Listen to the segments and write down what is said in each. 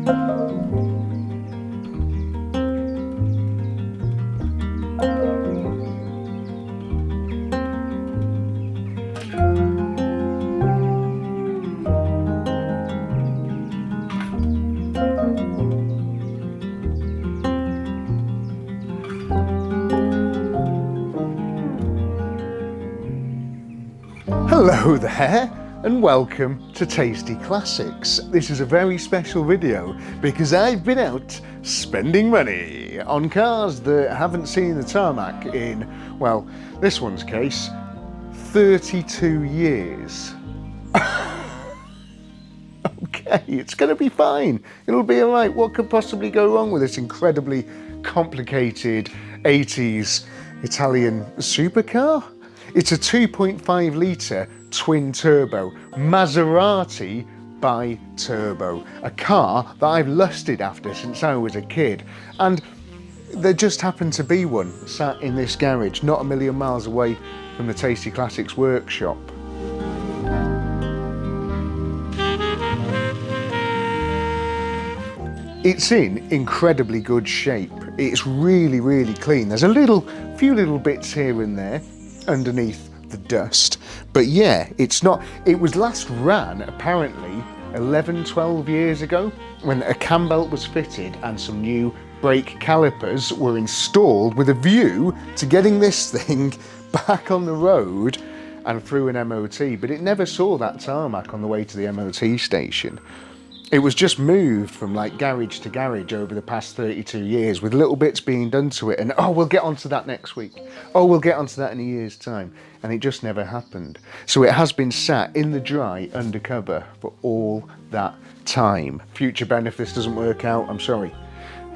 Hello there and welcome to Tasty Classics. This is a very special video because I've been out spending money on cars that haven't seen the tarmac in, well, this one's case, 32 years. Okay, it's going to be fine. It'll be all right. What could possibly go wrong with this incredibly complicated 80s Italian supercar? It's a 2.5 litre twin turbo Maserati Biturbo, a car that I've lusted after since I was a kid, and there just happened to be one sat in this garage not a million miles away from the Tasty Classics workshop. It's in incredibly good shape. It's really, really clean. There's a few little bits here and there underneath the dust, but yeah, it was last ran apparently 11-12 years ago when a cam belt was fitted and some new brake calipers were installed with a view to getting this thing back on the road and through an MOT, but it never saw that tarmac on the way to the MOT station. It was just moved from like garage to garage over the past 32 years with little bits being done to it, and oh, we'll get onto that next week. Oh, we'll get onto that in a year's time. And it just never happened. So it has been sat in the dry undercover for all that time. Future Ben, if this doesn't work out, I'm sorry.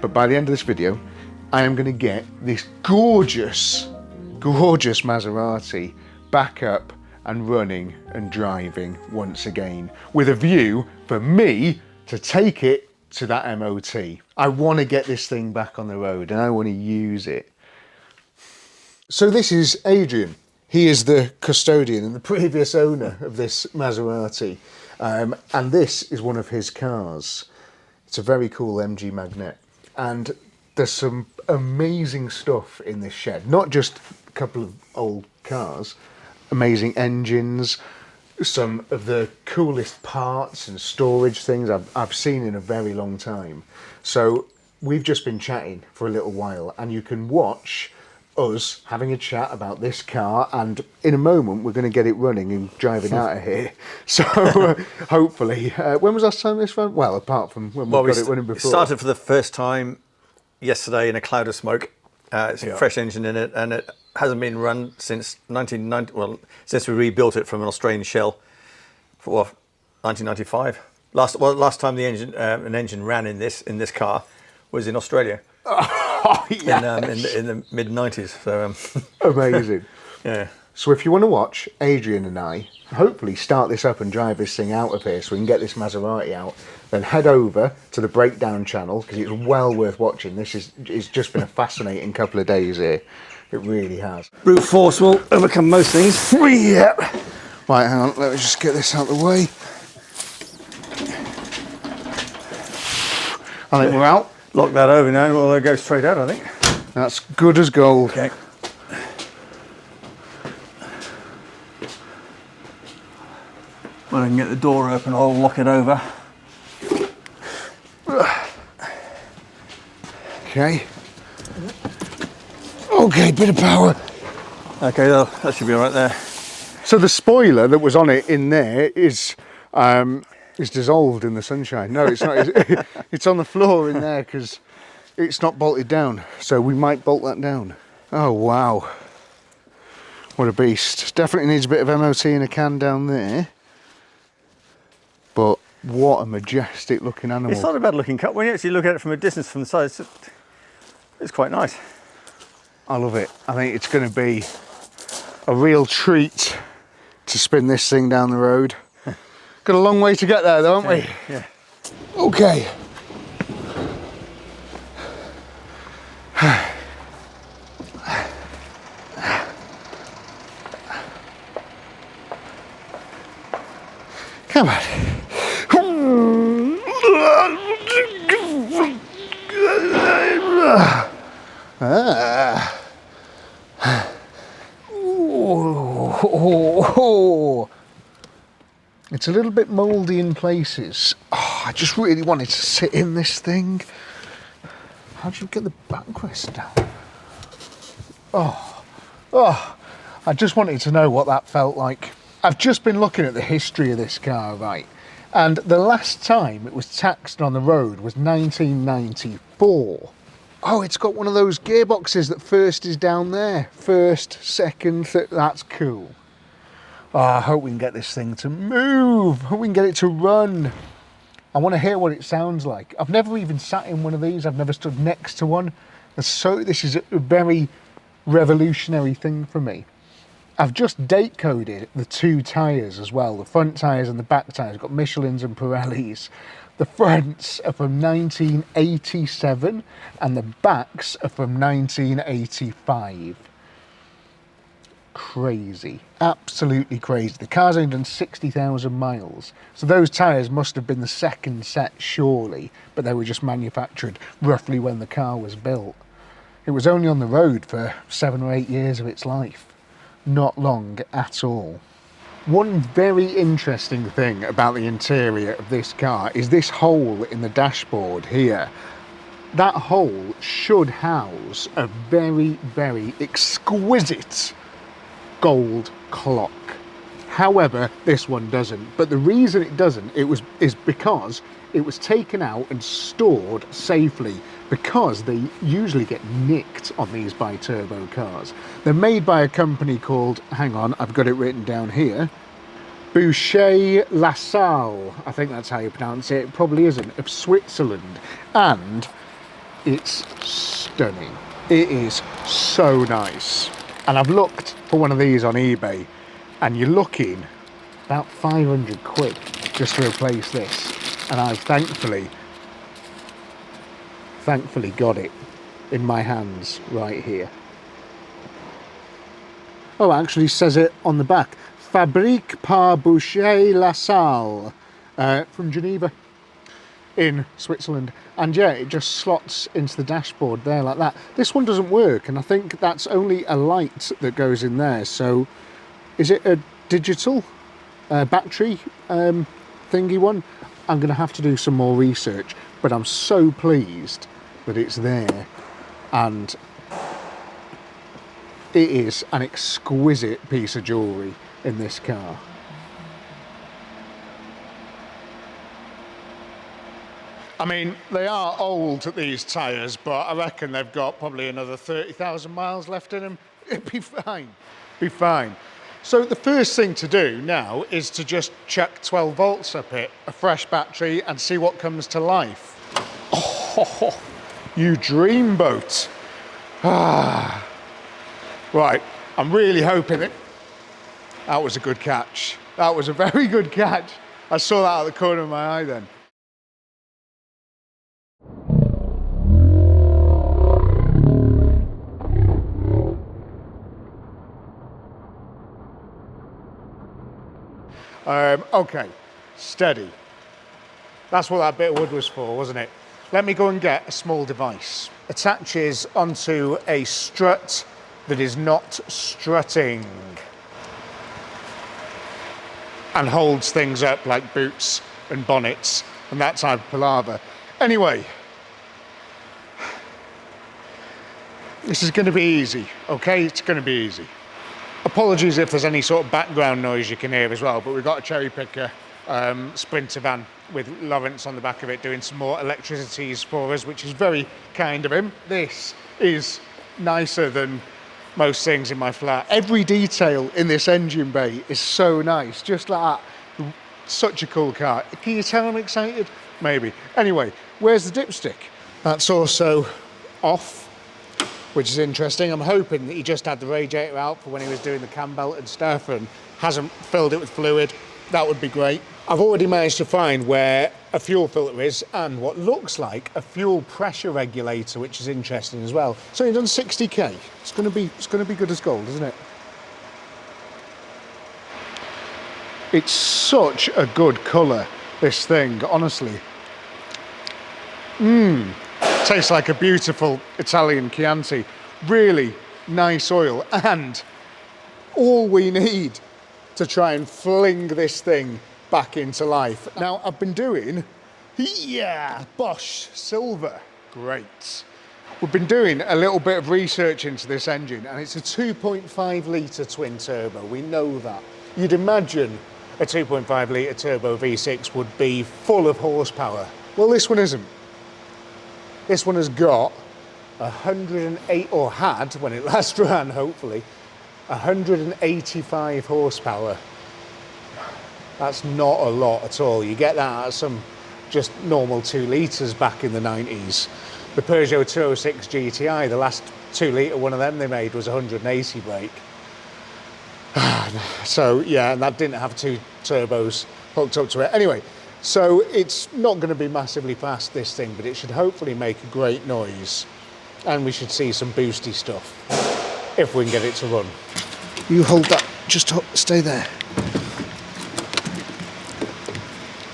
But by the end of this video, I am going to get this gorgeous, gorgeous Maserati back up and running and driving once again, with a view for me to take it to that MOT. I want to get this thing back on the road and I want to use it. So this is Adrian. He is the custodian and the previous owner of this Maserati, and this is one of his cars. It's a very cool MG Magnet, and there's some amazing stuff in this shed, not just a couple of old cars, amazing engines, some of the coolest parts and storage things I've seen in a very long time. So we've just been chatting for a little while, and you can watch us having a chat about this car, and in a moment we're going to get it running and driving out of here. So hopefully, when was last time this ran? Well, apart from when we got it running before. It started for the first time yesterday in a cloud of smoke. It's a fresh engine in it, and it hasn't been run since 1990. Well, since we rebuilt it from an Australian shell for 1995. Last time the engine an engine ran in this car was in Australia. Oh, yes. in the mid 90s. So amazing. Yeah. So if you want to watch Adrian and I hopefully start this up and drive this thing out of here so we can get this Maserati out, then head over to the breakdown channel because it's well worth watching. It's just been a fascinating couple of days here. It really has. Brute force will overcome most things. Yep. Right, hang on, let me just get this out of the way. I think we're out. Lock that over now and we'll go straight out, I think. That's good as gold. Okay. When I can get the door open, I'll lock it over. Okay. Okay, bit of power. Okay, that should be all right there. So the spoiler that was on it in there is dissolved in the sunshine. No, it's not. It's on the floor in there because it's not bolted down. So we might bolt that down. Oh, wow. What a beast. Definitely needs a bit of MOT in a can down there. But what a majestic looking animal. It's not a bad looking car. When you actually look at it from a distance from the side, it's quite nice. I love it. I think it's going to be a real treat to spin this thing down the road. Got a long way to get there though, haven't we? Yeah. Okay. Come on. Ooh. It's a little bit mouldy in places. Oh, I just really wanted to sit in this thing. How do you get the backrest down? Oh, I just wanted to know what that felt like. I've just been looking at the history of this car, right? And the last time it was taxed on the road was 1994. Oh, it's got one of those gearboxes that first is down there. First, second, third, that's cool. Oh, I hope we can get this thing to move. I hope we can get it to run. I want to hear what it sounds like. I've never even sat in one of these. I've never stood next to one. So this is a very revolutionary thing for me. I've just date coded the two tyres as well. The front tyres and the back tyres. Got Michelin's and Pirellis. The fronts are from 1987 and the backs are from 1985. Crazy, absolutely crazy. The car's only done 60,000 miles, so those tyres must have been the second set surely, but they were just manufactured roughly when the car was built. It was only on the road for 7 or 8 years of its life. Not long at all. One very interesting thing about the interior of this car is this hole in the dashboard here. That hole should house a very, very exquisite gold clock. However, this one doesn't. But the reason it doesn't is because it was taken out and stored safely, because they usually get nicked on these Biturbo cars. They're made by a company called, hang on, I've got it written down here, Boucher LaSalle, I think that's how you pronounce it. It probably isn't, of Switzerland. And it's stunning. It is so nice. And I've looked for one of these on eBay, and you're looking about 500 quid just to replace this. And I've thankfully got it in my hands right here. Oh, it actually says it on the back. Fabrique par Boucher LaSalle, from Geneva in Switzerland. And yeah, it just slots into the dashboard there like that. This one doesn't work, and I think that's only a light that goes in there. So is it a digital battery thingy one? I'm going to have to do some more research, but I'm so pleased that it's there, and it is an exquisite piece of jewellery in this car. I mean, they are old, these tyres, but I reckon they've got probably another 30,000 miles left in them. It'd be fine, be fine. So the first thing to do now is to just chuck 12 volts up it, a fresh battery, and see what comes to life. Oh, you dreamboat. Ah. Right, I'm really hoping that was a good catch. That was a very good catch. I saw that out of the corner of my eye then. Okay, steady. That's what that bit of wood was for, wasn't it? Let me go and get a small device. Attaches onto a strut that is not strutting, and holds things up like boots and bonnets and that type of palaver. Anyway, this is going to be easy, okay? It's going to be easy. Apologies if there's any sort of background noise you can hear as well, but we've got a cherry picker Sprinter van with Lawrence on the back of it doing some more electricities for us, which is very kind of him. This is nicer than most things in my flat. Every detail in this engine bay is so nice, just like that. Such a cool car. Can you tell I'm excited? Maybe. Anyway, where's the dipstick? That's also off, which is interesting. I'm hoping that he just had the radiator out for when he was doing the cam belt and stuff and hasn't filled it with fluid. That would be great. I've already managed to find where a fuel filter is and what looks like a fuel pressure regulator, which is interesting as well. So you've done 60k. It's going to be good as gold, isn't it? It's such a good colour, this thing, honestly. Tastes like a beautiful Italian Chianti. Really nice oil, and all we need to try and fling this thing back into life. Now, I've been doing, Bosch Silver, great. We've been doing a little bit of research into this engine, and it's a 2.5 litre twin turbo. We know that. You'd imagine a 2.5 litre turbo V6 would be full of horsepower. Well, this one isn't. This one has got 108, or had when it last ran, hopefully, 185 horsepower. That's not a lot at all. You get that out of some just normal 2 litres back in the 90s. The Peugeot 206 GTI, the last 2 litre one of them they made was 180 brake. So yeah, and that didn't have 2 turbos hooked up to it. Anyway, so it's not going to be massively fast, this thing, but it should hopefully make a great noise. And we should see some boosty stuff, if we can get it to run. You hold that, just stay there.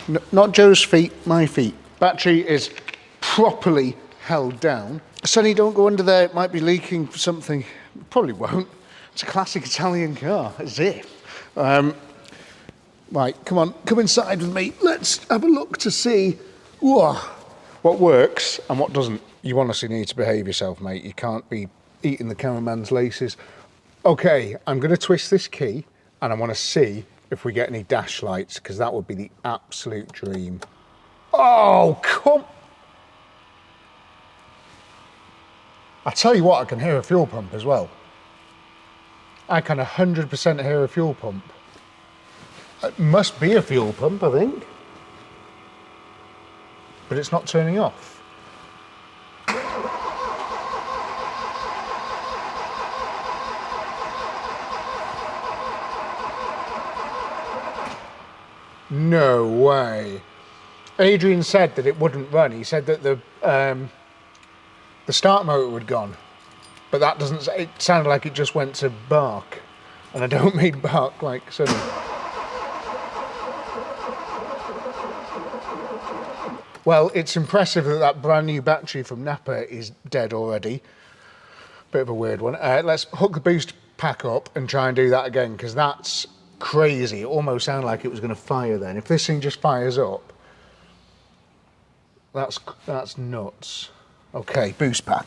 No, not Joe's feet, my feet. Battery is properly held down. Sonny, don't go under there, it might be leaking something. Probably won't. It's a classic Italian car, as if. Right, come on, come inside with me. Let's have a look to see what works and what doesn't. You honestly need to behave yourself, mate. You can't be eating the cameraman's laces. Okay, I'm going to twist this key and I want to see if we get any dash lights, because that would be the absolute dream. Oh, come... I tell you what, I can hear a fuel pump as well. I can 100% hear a fuel pump. It must be a fuel pump, I think. But it's not turning off. No way. Adrian said that it wouldn't run. He said that the start motor had gone. But that doesn't... It sounded like it just went to bark. And I don't mean bark like Sonny. Well, it's impressive that that brand new battery from Napa is dead already. Bit of a weird one. Let's hook the boost pack up and try and do that again, because that's crazy. It almost sounded like it was going to fire then. If this thing just fires up, that's nuts. Okay, boost pack.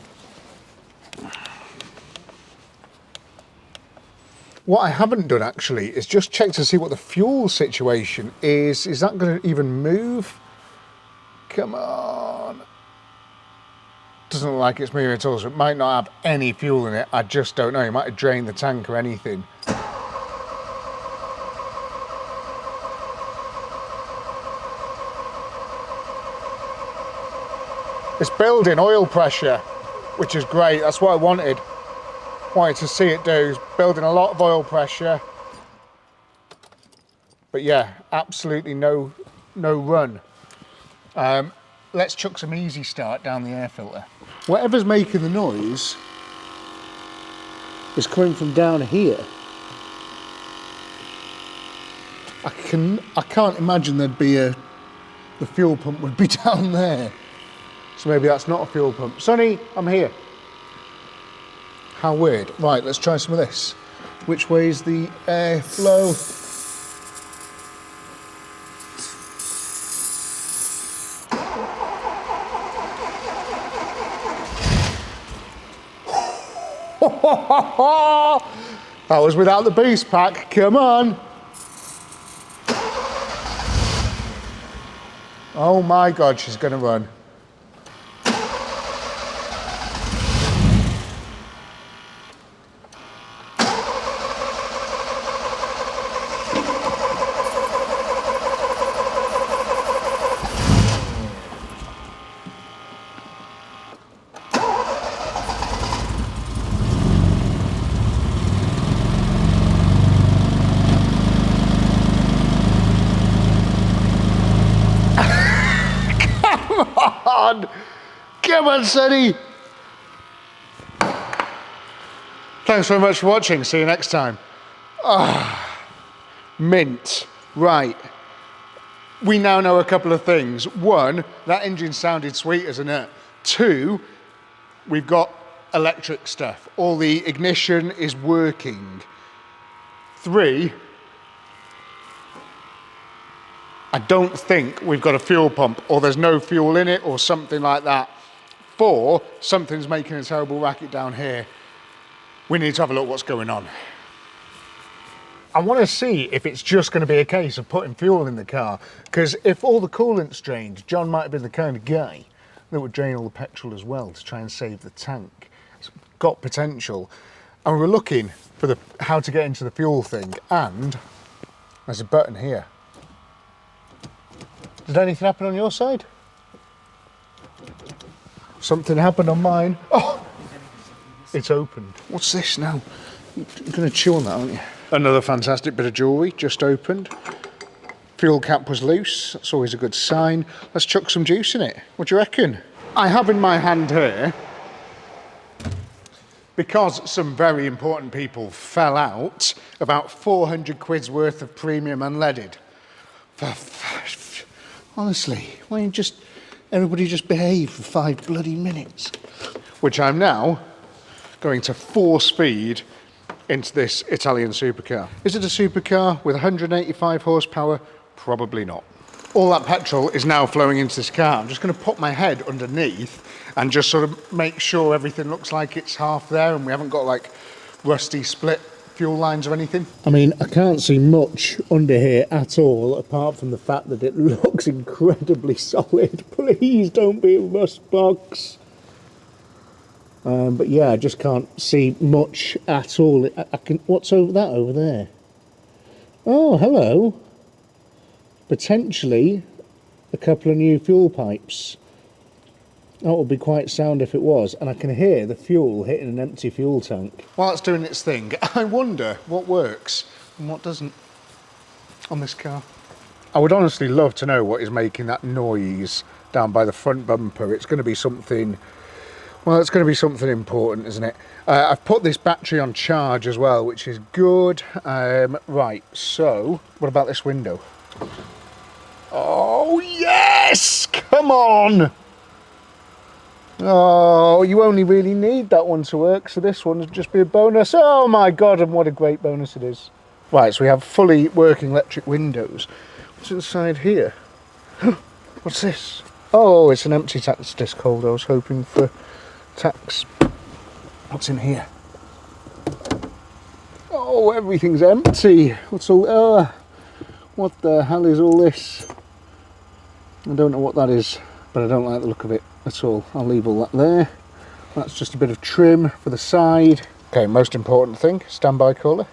What I haven't done actually is just check to see what the fuel situation is. Is that going to even move? Come on. Doesn't look like it's moving at all, so it might not have any fuel in it. I just don't know. You might have drained the tank or anything. It's building oil pressure, which is great. That's what I wanted. Wanted to see it do. It's building a lot of oil pressure. But yeah, absolutely no run. Let's chuck some easy start down the air filter. Whatever's making the noise is coming from down here. I can't imagine there'd be the fuel pump would be down there. So maybe that's not a fuel pump. Sonny, I'm here. How weird. Right, let's try some of this. Which way is the air flow? That was without the boost pack. Come on. Oh my God, she's going to run. Come on, Sonny. Thanks very much for watching. See you next time. Mint. Right. We now know a couple of things. One, that engine sounded sweet as a nut. 2, we've got electric stuff. All the ignition is working. 3, I don't think we've got a fuel pump, or there's no fuel in it, or something like that. 4, something's making a terrible racket down here. We need to have a look what's going on. I want to see if it's just going to be a case of putting fuel in the car, because if all the coolant's drained, John might have been the kind of guy that would drain all the petrol as well to try and save the tank. It's got potential. And we're looking for how to get into the fuel thing, and there's a button here. Did anything happen on your side? Something happened on mine. Oh, it's opened. What's this now? You're going to chew on that, aren't you? Another fantastic bit of jewellery just opened. Fuel cap was loose. That's always a good sign. Let's chuck some juice in it. What do you reckon? I have in my hand here, because some very important people fell out, about 400 quid's worth of premium unleaded. Honestly, why don't you everybody just behave for 5 bloody minutes? Which I'm now going to force feed into this Italian supercar. Is it a supercar with 185 horsepower? Probably not. All that petrol is now flowing into this car. I'm just going to put my head underneath and just sort of make sure everything looks like it's half there and we haven't got like rusty split fuel lines or anything. I mean, I can't see much under here at all, apart from the fact that it looks incredibly solid. Please don't be a rust box. But yeah, I just can't see much at all. What's over that over there? Oh, hello. Potentially a couple of new fuel pipes. That would be quite sound if it was, and I can hear the fuel hitting an empty fuel tank. While it's doing its thing, I wonder what works and what doesn't on this car. I would honestly love to know what is making that noise down by the front bumper. It's going to be something, well, it's going to be something important, isn't it? I've put this battery on charge as well, which is good. Right, so what about this window? Oh, yes! Come on! Oh, you only really need that one to work, so this one would just be a bonus. Oh my God, and what a great bonus it is. Right, so we have fully working electric windows. What's inside here? What's this? Oh, it's an empty tax disc holder. I was hoping for tax. What's in here? Oh, everything's empty. What's all... what the hell is all this? I don't know what that is, but I don't like the look of it at all. I'll leave all that there. That's just a bit of trim for the side. Okay, most important thing, standby caller.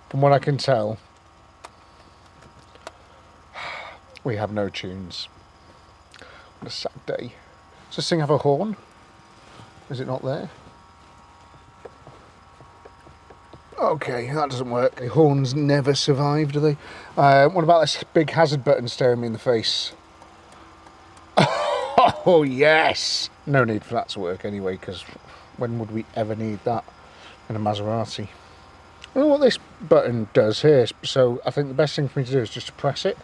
From what I can tell, we have no tunes. What a sad day. Does this thing have a horn? Is it not there? Okay, that doesn't work. The horns never survive, do they? What about this big hazard button staring me in the face? Oh, yes! No need for that to work anyway, because when would we ever need that in a Maserati? I don't know what this button does here, so I think the best thing for me to do is just to press it.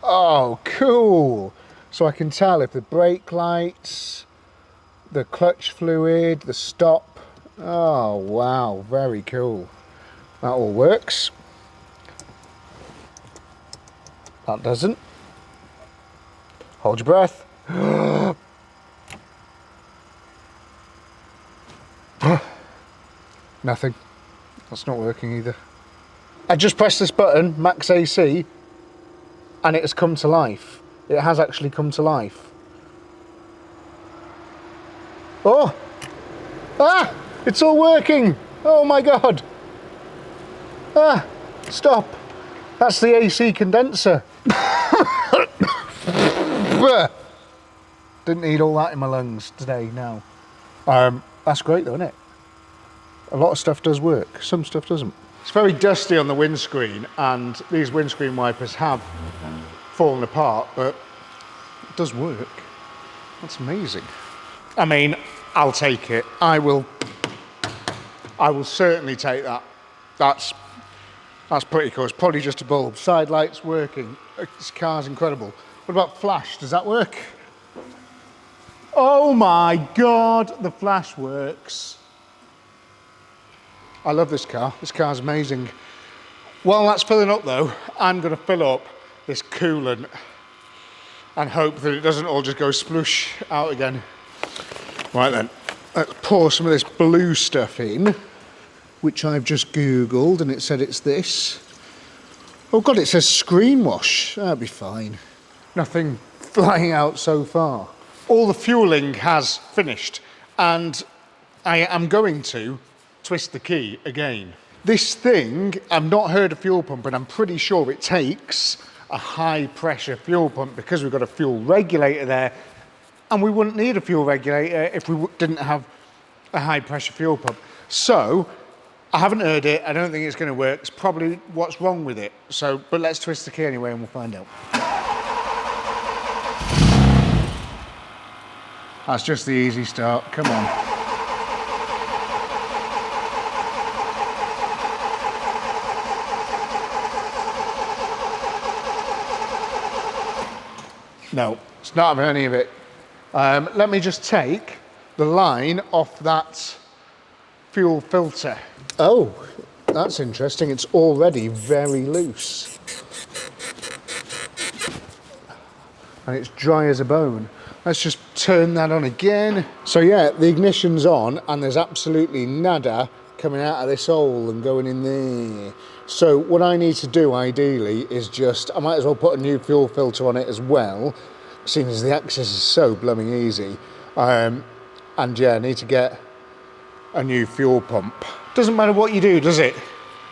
Oh, cool! So I can tell if the brake lights, the clutch fluid, the stop. Oh, wow, very cool. That all works. That doesn't. Hold your breath. Nothing. That's not working either. I just pressed this button, max AC, and it has come to life. It has actually come to life. Oh! Ah! It's all working! Oh my God! Ah! Stop! That's the AC condenser. Didn't need all that in my lungs today, no. That's great though, isn't it? A lot of stuff does work, some stuff doesn't. It's very dusty on the windscreen, and these windscreen wipers have fallen apart, but it does work. That's amazing. I mean, I'll take it. I will certainly take that. That's That's pretty cool. It's probably just a bulb. Side lights working. This car's incredible. What about flash? Does that work? Oh my God, the flash works. I love this car. This car's amazing. While that's filling up though, I'm gonna fill up this coolant and hope that it doesn't all just go sploosh out again. Right then, let's pour some of this blue stuff in, which I've just Googled and it said it's this. Oh God, it says screen wash. That'll be fine. Nothing flying out so far. All the fueling has finished and I am going to twist the key again. This thing, I've not heard a fuel pump, and I'm pretty sure it takes a high pressure fuel pump because we've got a fuel regulator there, and we wouldn't need a fuel regulator if we didn't have a high pressure fuel pump. So, I haven't heard it, I don't think it's gonna work. It's probably what's wrong with it. So, but let's twist the key anyway and we'll find out. That's just the easy start, come on. No, it's not having any of it. Let me just take the line off that fuel filter. Oh, that's interesting. It's already very loose. And it's dry as a bone. Let's just turn that on again. So yeah, the ignition's on and there's absolutely nada coming out of this hole and going in there. So what I need to do ideally is just, I might as well put a new fuel filter on it as well, seeing as the access is so blooming easy. And yeah, I need to get a new fuel pump. Doesn't matter what you do, does it?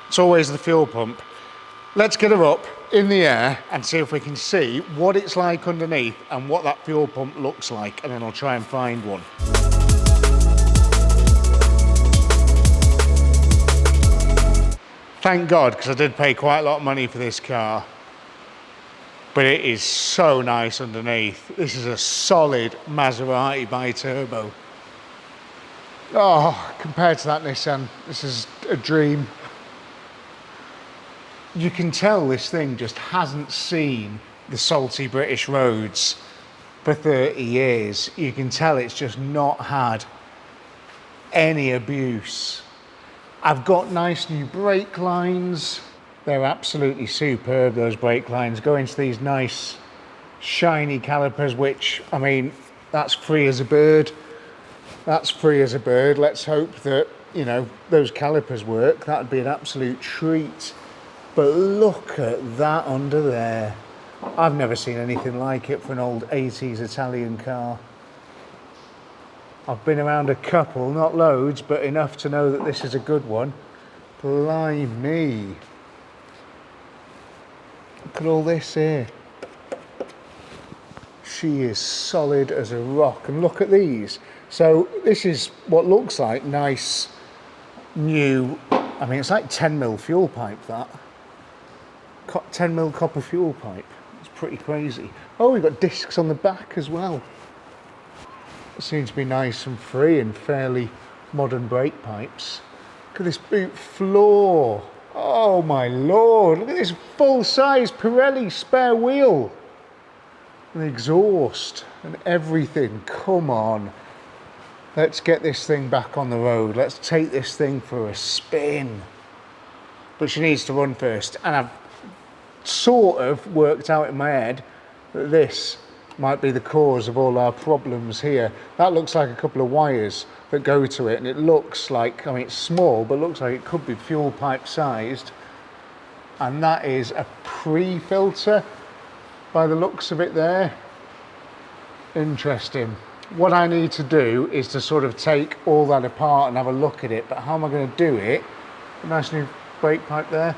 It's always the fuel pump. Let's get her up in the air and see if we can see what it's like underneath and what that fuel pump looks like, and then I'll try and find one. Thank God, because I did pay quite a lot of money for this car. But it is so nice underneath. This is a solid Maserati Biturbo. Oh, compared to that Nissan, this is a dream. You can tell this thing just hasn't seen the salty British roads for 30 years. You can tell it's just not had any abuse. I've got nice new brake lines. They're absolutely superb, those brake lines. Go into these nice shiny calipers, which, I mean, that's free as a bird. That's free as a bird. Let's hope that, you know, those calipers work. That'd be an absolute treat. But look at that under there. I've never seen anything like it for an old 80s Italian car. I've been around a couple, not loads, but enough to know that this is a good one. Blimey. Look at all this here. She is solid as a rock. And look at these. So this is what looks like nice, new, I mean, it's like 10mm fuel pipe, that. 10mm copper fuel pipe. It's pretty crazy. Oh, we've got discs on the back as well. It seems to be nice and free and fairly modern brake pipes. Look at this boot floor. Oh my Lord, look at this full-size Pirelli spare wheel. And the exhaust and everything, come on. Let's get this thing back on the road. Let's take this thing for a spin. But she needs to run first. And I've sort of worked out in my head that this might be the cause of all our problems here. That looks like a couple of wires that go to it, and it looks like, I mean, it's small, but looks like it could be fuel pipe sized. And that is a pre-filter by the looks of it there. Interesting. What I need to do is to sort of take all that apart and have a look at it, but how am I going to do it? A nice new brake pipe there.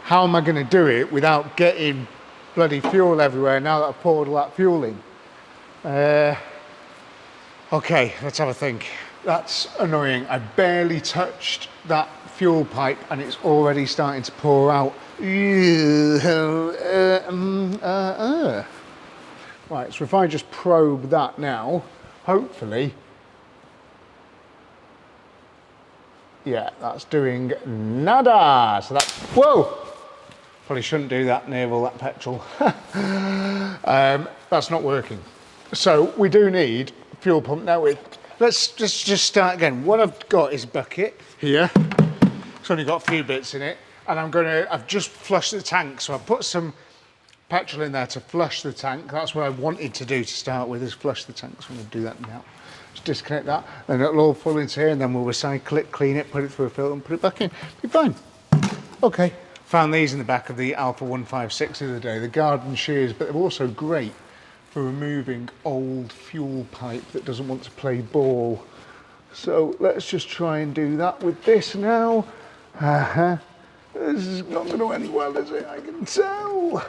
How am I going to do it without getting bloody fuel everywhere now that I've poured all that fuel in? Okay, let's have a think. That's annoying. I barely touched that fuel pipe and it's already starting to pour out. Right, so if I just probe that now, hopefully Yeah, that's doing nada. So that's, whoa! Probably shouldn't do that near all that petrol. That's not working. So we do need a fuel pump now. Let's just start again. What I've got is a bucket here. It's only got a few bits in it. And I've just flushed the tank. So I've put some petrol in there to flush the tank. That's what I wanted to do to start with, is flush the tank. So I'm going to do that now. Just disconnect that, then it'll all fall into here, and then we'll recycle it, clean it, put it through a filter and put it back in. Be fine. Okay. Found these in the back of the Alpha 156 the other day, the garden shears, but they're also great for removing old fuel pipe that doesn't want to play ball. So let's just try and do that with this now. This is not going to end well, is it? I can tell.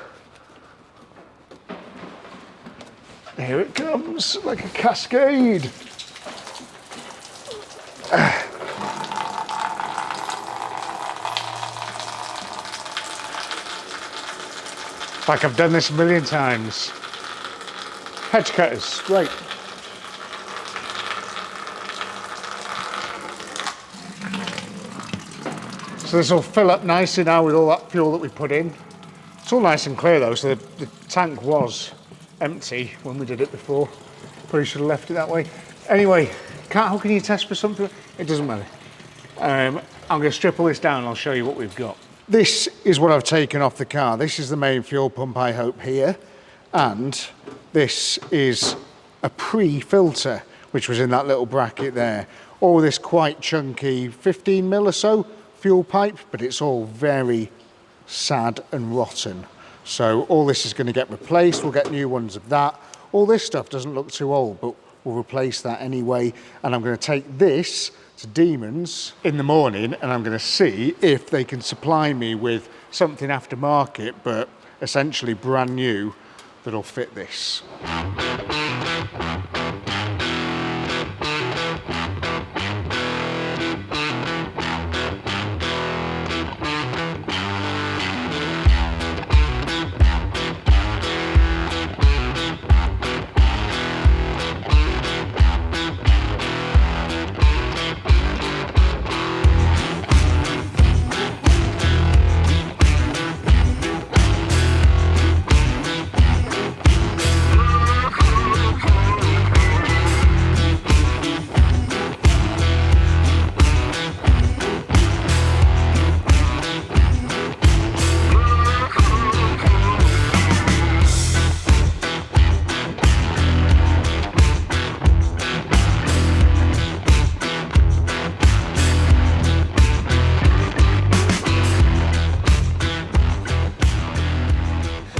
Here it comes, like a cascade. Like I've done this a million times. Hedge cutters, great. So this will fill up nicely now with all that fuel that we put in. It's all nice and clear though, so the tank was empty when we did it before. Probably should have left it that way. Anyway, how can you test for something? It doesn't matter. I'm going to strip all this down and I'll show you what we've got. This is what I've taken off the car. This is the main fuel pump, I hope, here. And this is a pre-filter, which was in that little bracket there. All this quite chunky 15 mil or so fuel pipe, but it's all very sad and rotten. So all this is going to get replaced. We'll get new ones of that. All this stuff doesn't look too old, but we'll replace that anyway. And I'm going to take this to Demons in the morning, and I'm going to see if they can supply me with something aftermarket, but essentially brand new, that'll fit this.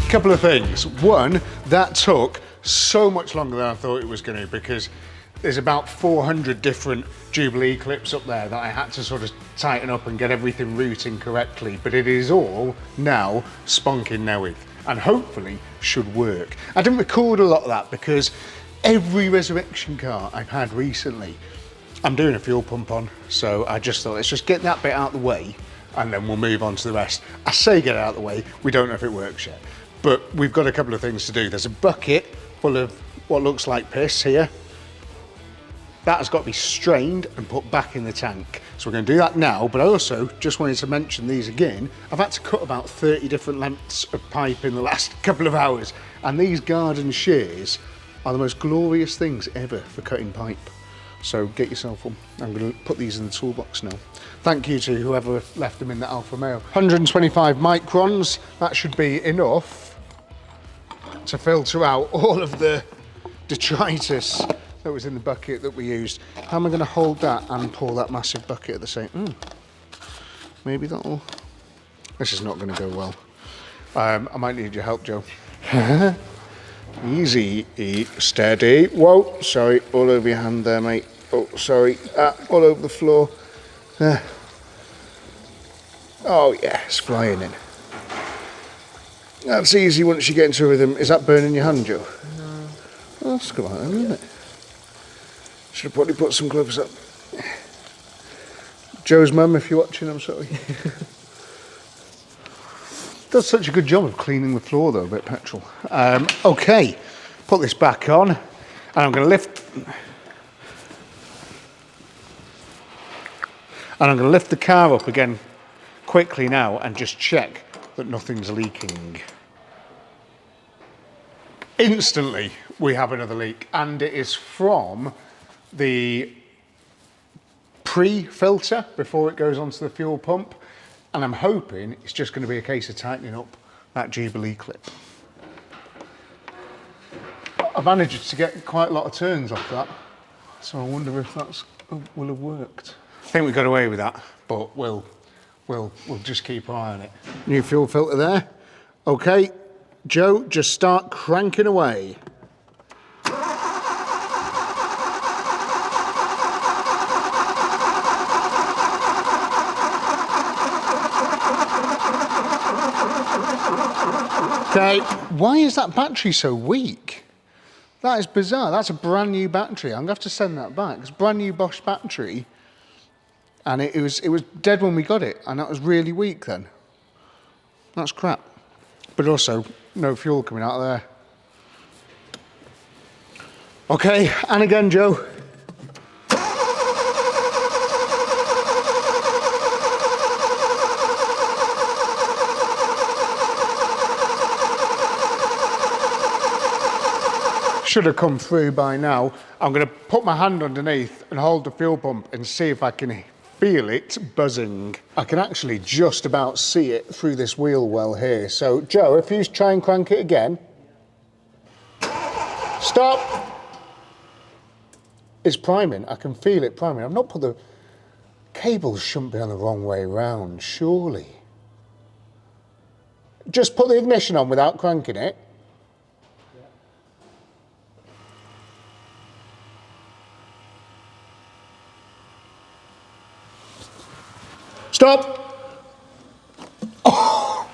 Couple of things. One, that took so much longer than I thought it was going to, because there's about 400 different Jubilee clips up there that I had to sort of tighten up and get everything routing correctly, but it is all now spunking now with, and hopefully should work. I didn't record a lot of that because every resurrection car I've had recently, I'm doing a fuel pump on, so I just thought let's just get that bit out of the way and then we'll move on to the rest. I say get it out of the way, we don't know if it works yet. But we've got a couple of things to do. There's a bucket full of what looks like piss here. That has got to be strained and put back in the tank. So we're going to do that now, but I also just wanted to mention these again. I've had to cut about 30 different lengths of pipe in the last couple of hours, and these garden shears are the most glorious things ever for cutting pipe. So get yourself one. I'm going to put these in the toolbox now. Thank you to whoever left them in the Alfa Romeo. 125 microns, that should be enough to filter out all of the detritus that was in the bucket that we used. How am I going to hold that and pull that massive bucket at the same? Maybe that'll... This is not going to go well. I might need your help, Joe. Easy, steady. Whoa, sorry, all over your hand there, mate. Oh, sorry, all over the floor. Oh yeah, it's flying in. That's easy once you get into a rhythm. Is that burning your hand, Joe? No. Oh, that's good, isn't it? Should have probably put some gloves up. Joe's mum, if you're watching, I'm sorry. Does such a good job of cleaning the floor though, a bit of petrol. Okay, put this back on, and I'm going to lift. And I'm going to lift the car up again quickly now and just check that nothing's leaking. Instantly, we have another leak, and it is from the pre-filter before it goes onto the fuel pump. And I'm hoping it's just going to be a case of tightening up that Jubilee clip. I managed to get quite a lot of turns off that, so I wonder if that's will have worked. I think we got away with that, but we'll just keep an eye on it. New fuel filter there. Okay, Joe, just start cranking away. Okay, why is that battery so weak? That is bizarre. That's a brand new battery. I'm gonna have to send that back. It's a brand new Bosch battery, and it was dead when we got it, and that was really weak then. That's crap. But also, no fuel coming out of there. Okay, and again, Joe. Should have come through by now. I'm going to put my hand underneath and hold the fuel pump and see if I can feel it buzzing. I can actually just about see it through this wheel well here. So, Joe, if you try and crank it again. Stop! It's priming. I can feel it priming. I've not put the cables shouldn't be on the wrong way round, surely. Just put the ignition on without cranking it. Stop! Oh,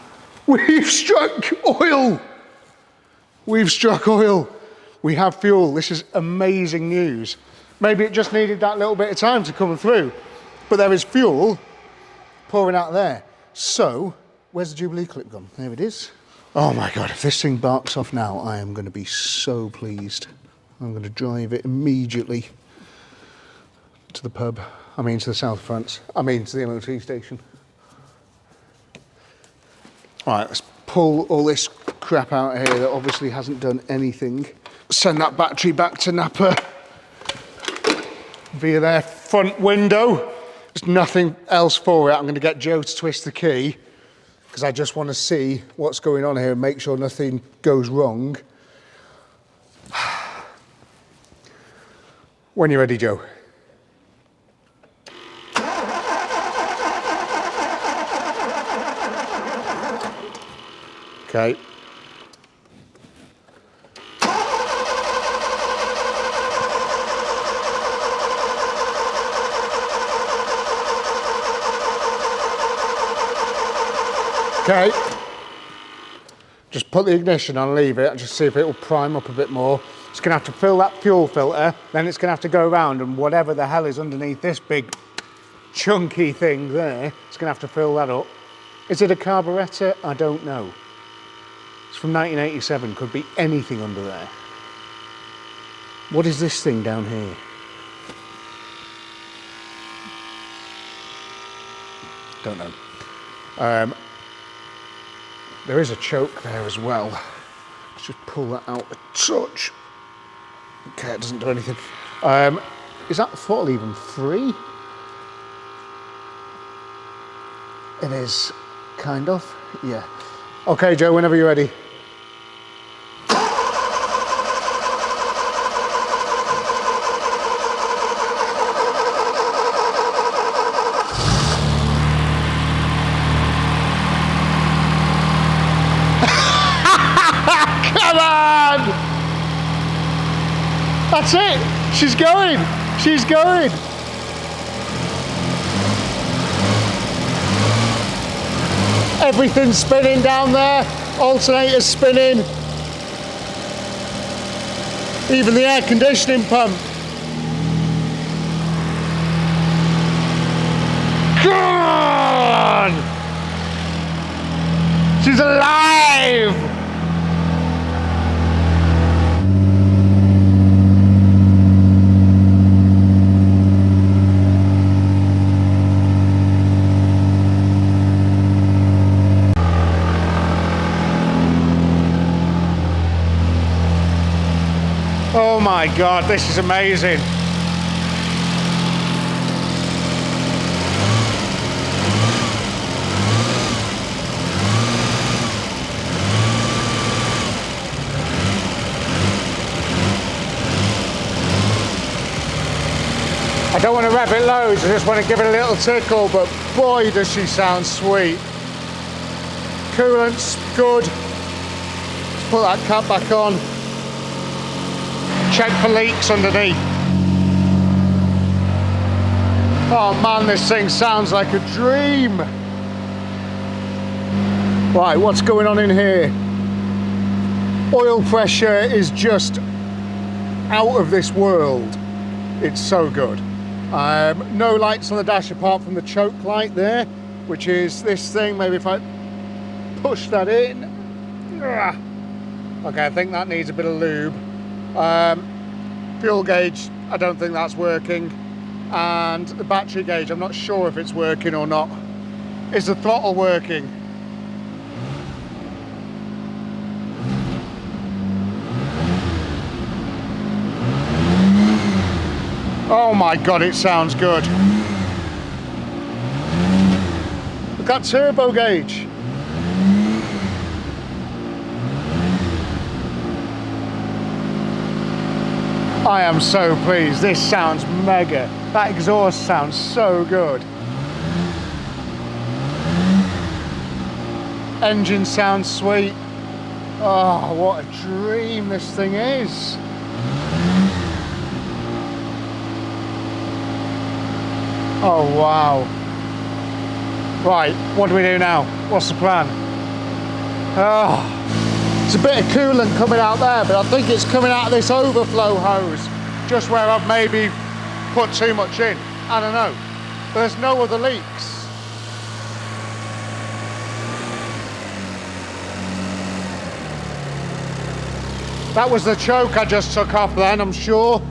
we've struck oil! We've struck oil. We have fuel. This is amazing news. Maybe it just needed that little bit of time to come through. But there is fuel pouring out there. So, where's the Jubilee clip gone? There it is. Oh my God, if this thing barks off now, I am going to be so pleased. I'm going to drive it immediately to the pub. I mean to the south of France. I mean to the MOT station. All right, let's pull all this crap out here that obviously hasn't done anything. Send that battery back to Napa via their front window. There's nothing else for it. I'm going to get Joe to twist the key because I just want to see what's going on here and make sure nothing goes wrong. When you're ready, Joe. Okay. Okay. Just put the ignition on, leave it, and just see if it will prime up a bit more. It's going to have to fill that fuel filter, then it's going to have to go around, and whatever the hell is underneath this big chunky thing there, it's going to have to fill that up. Is it a carburettor? I don't know. It's from 1987, could be anything under there. What is this thing down here? Don't know. There is a choke there as well. Let's just pull that out a touch. Okay, it doesn't do anything. Is that throttle even free? It is, kind of, yeah. Okay, Joe, whenever you're ready. Come on! That's it! She's going! She's going! Everything's spinning down there, alternator's spinning. Even the air conditioning pump. Come on! She's alive! Oh my God, this is amazing. I don't want to rev it loads, I just want to give it a little tickle, but boy does she sound sweet. Coolant's good. Let's put that cap back on. Check for leaks underneath. Oh man, this thing sounds like a dream. Right, what's going on in here? Oil pressure is just out of this world. It's so good. No lights on the dash apart from the choke light there, which is this thing. Maybe if I push that in. Okay, I think that needs a bit of lube. Fuel gauge, I don't think that's working. And the battery gauge, I'm not sure if it's working or not. Is the throttle working? Oh my God, it sounds good. Look at that turbo gauge. I am so pleased. This sounds mega. That exhaust sounds so good. Engine sounds sweet. Oh, what a dream this thing is. Oh wow. Right, what do we do now? What's the plan? Oh, it's a bit of coolant coming out there, but I think it's coming out of this overflow hose, just where I've maybe put too much in. I don't know. There's no other leaks. That was the choke I just took off then, I'm sure.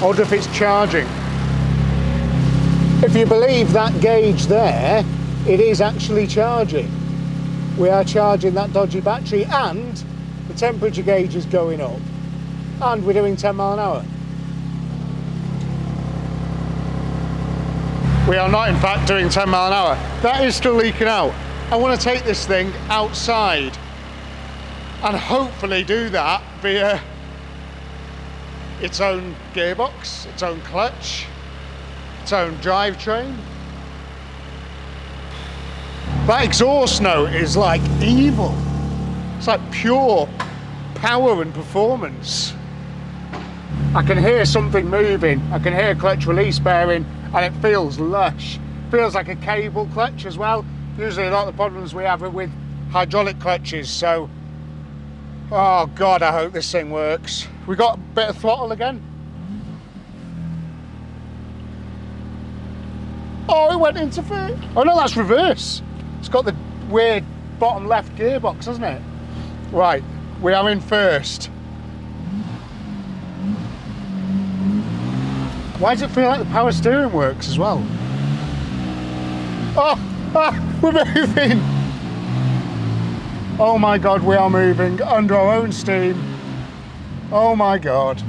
I wonder if it's charging. If you believe that gauge there, it is actually charging. We are charging that dodgy battery, and the temperature gauge is going up, and we're doing 10 mile an hour. We are not in fact doing 10 mile an hour. That is still leaking out. I want to take this thing outside and hopefully do that via its own gearbox, its own clutch, its own drivetrain. That exhaust note is like evil. It's like pure power and performance. I can hear something moving. I can hear clutch release bearing, and it feels lush. Feels like a cable clutch as well. Usually a lot of the problems we have are with hydraulic clutches, so oh God, I hope this thing works. We got a bit of throttle again. Oh, it went into first. Oh no, that's reverse. It's got the weird bottom left gearbox, hasn't it? Right, we are in first. Why does it feel like the power steering works as well? Oh, we're moving. Oh my God, we are moving under our own steam. Oh my God.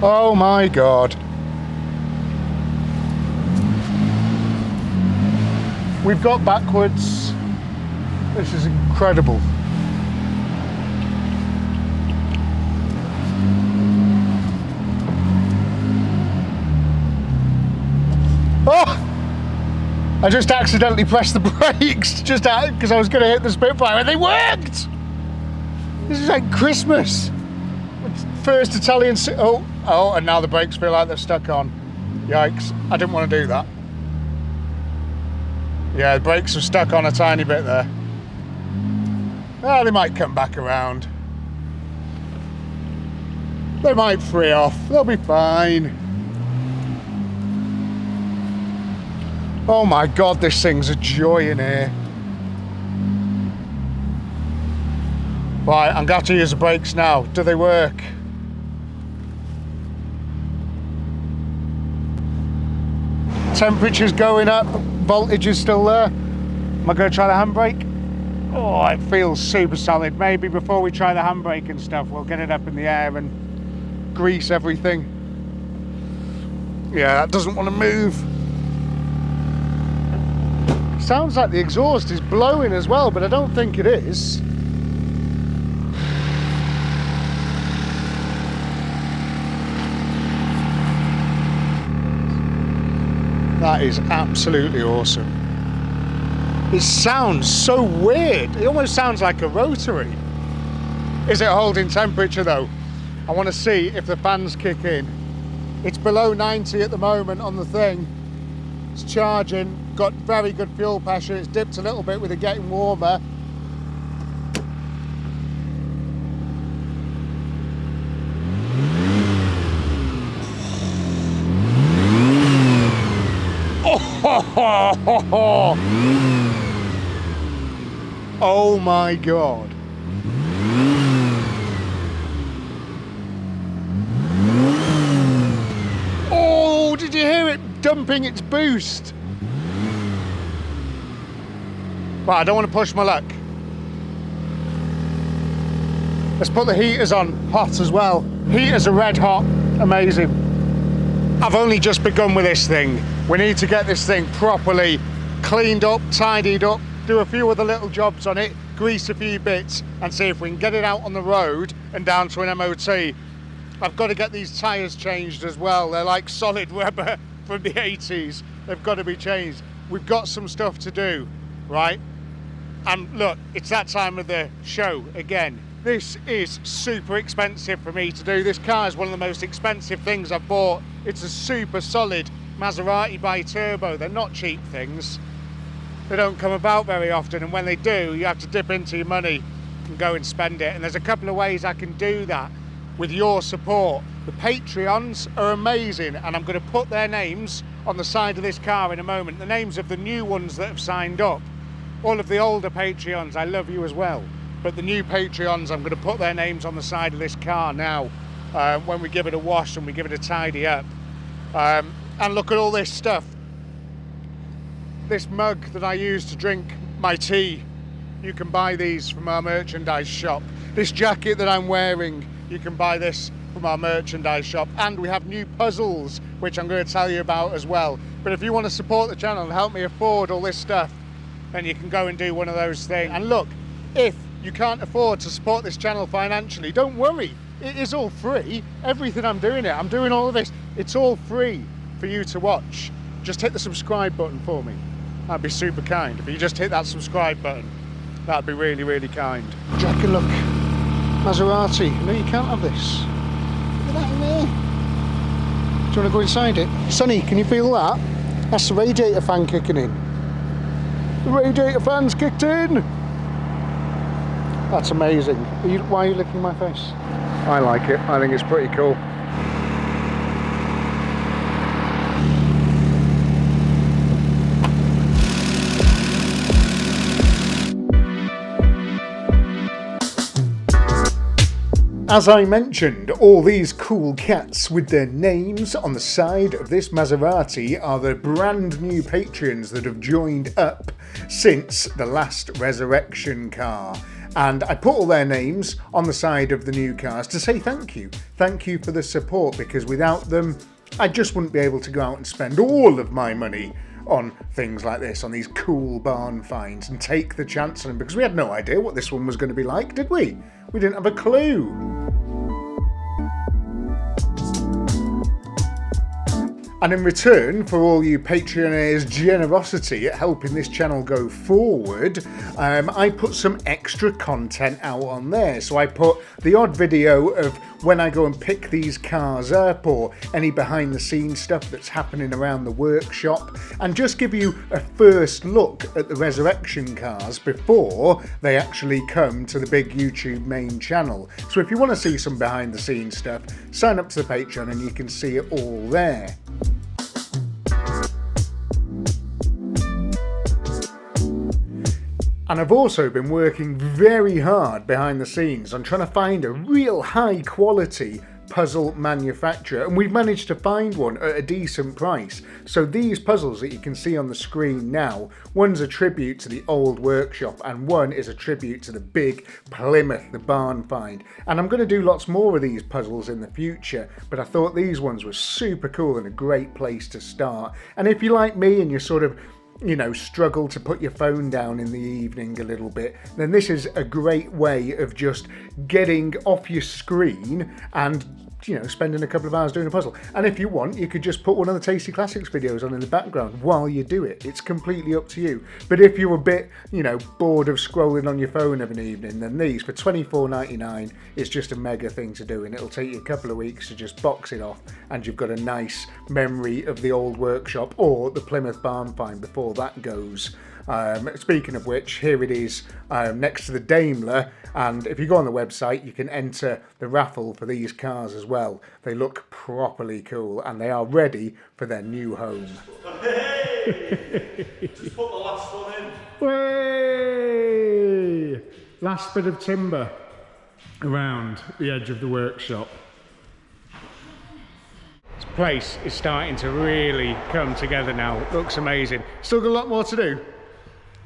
Oh my God. We've got backwards. This is incredible. Oh! I just accidentally pressed the brakes just out because I was going to hit the Spitfire and they worked! This is like Christmas. First Italian... Oh, and now the brakes feel like they're stuck on. Yikes, I didn't want to do that. Yeah, the brakes are stuck on a tiny bit there. Oh, they might come back around. They might free off, they'll be fine. Oh my God, this thing's a joy in here. Right, I'm going to have to use the brakes now. Do they work? Temperature's going up, voltage is still there. Am I going to try the handbrake? Oh, it feels super solid. Maybe before we try the handbrake and stuff, we'll get it up in the air and grease everything. Yeah, that doesn't want to move. Sounds like the exhaust is blowing as well, but I don't think it is. That is absolutely awesome. It sounds so weird. It almost sounds like a rotary. Is it holding temperature though? I want to see if the fans kick in. It's below 90 at the moment on the thing. It's charging, got very good fuel pressure. It's dipped a little bit with it getting warmer. Oh my God. Oh, did you hear it dumping its boost? Right, I don't want to push my luck. Let's put the heaters on, hot as well. Heaters are red hot, amazing. I've only just begun with this thing. We need to get this thing properly cleaned up, tidied up, do a few other little jobs on it, grease a few bits, and see if we can get it out on the road and down to an MOT. I've got to get these tyres changed as well. They're like solid rubber from the 80s. They've got to be changed. We've got some stuff to do, right? And look, it's that time of the show again. This is super expensive for me to do. This car is one of the most expensive things I've bought. It's a super solid Maserati Biturbo. They're not cheap things. They don't come about very often, and when they do, you have to dip into your money and go and spend it. And there's a couple of ways I can do that with your support. The Patreons are amazing, and I'm going to put their names on the side of this car in a moment. The names of the new ones that have signed up. All of the older Patreons, I love you as well. But the new Patreons, I'm going to put their names on the side of this car now when we give it a wash and we give it a tidy up. And look at all this stuff. This mug that I use to drink my tea, you can buy these from our merchandise shop. This jacket that I'm wearing, you can buy this from our merchandise shop. And we have new puzzles, which I'm going to tell you about as well. But if you want to support the channel and help me afford all this stuff, then you can go and do one of those things. And look, if you can't afford to support this channel financially, don't worry. It is all free. Everything I'm doing all of this. It's all free for you to watch. Just hit the subscribe button for me. That'd be super kind. If you just hit that subscribe button, that'd be really, really kind. Jack, look. Maserati. No, you can't have this. Look at that in there. Do you want to go inside it? Sonny, can you feel that? That's the radiator fan kicking in. The radiator fan's kicked in. That's amazing. Why are you licking my face? I like it. I think it's pretty cool. As I mentioned, all these cool cats with their names on the side of this Maserati are the brand new Patreons that have joined up since the last Resurrection car. And I put all their names on the side of the new cars to say thank you. Thank you for the support, because without them, I just wouldn't be able to go out and spend all of my money on things like this, on these cool barn finds, and take the chance on them, because we had no idea what this one was going to be like, did we? We didn't have a clue. And in return for all you Patreoners' generosity at helping this channel go forward, I put some extra content out on there. So I put the odd video of when I go and pick these cars up, or any behind the scenes stuff that's happening around the workshop, and just give you a first look at the Resurrection cars before they actually come to the big YouTube main channel. So if you want to see some behind the scenes stuff, sign up to the Patreon and you can see it all there. And I've also been working very hard behind the scenes on trying to find a real high quality puzzle manufacturer, and we've managed to find one at a decent price. So these puzzles that you can see on the screen now, one's a tribute to the old workshop and one is a tribute to the big Plymouth, the barn find. And I'm going to do lots more of these puzzles in the future, but I thought these ones were super cool and a great place to start. And if you're like me and you're sort of, you know, struggle to put your phone down in the evening a little bit, then this is a great way of just getting off your screen and, you know, spending a couple of hours doing a puzzle. And if you want, you could just put one of the Tasty Classics videos on in the background while you do it. It's completely up to you. But if you're a bit, you know, bored of scrolling on your phone of an evening, then these for $24.99 is just a mega thing to do, and it'll take you a couple of weeks to just box it off, and you've got a nice memory of the old workshop or the Plymouth barn find before that goes. Speaking of which, here it is next to the Daimler, and if you go on the website you can enter the raffle for these cars as well. They look properly cool and they are ready for their new home. Hey! Just put the last one in. Way! Last bit of timber around the edge of the workshop. This place is starting to really come together now. It looks amazing. Still got a lot more to do,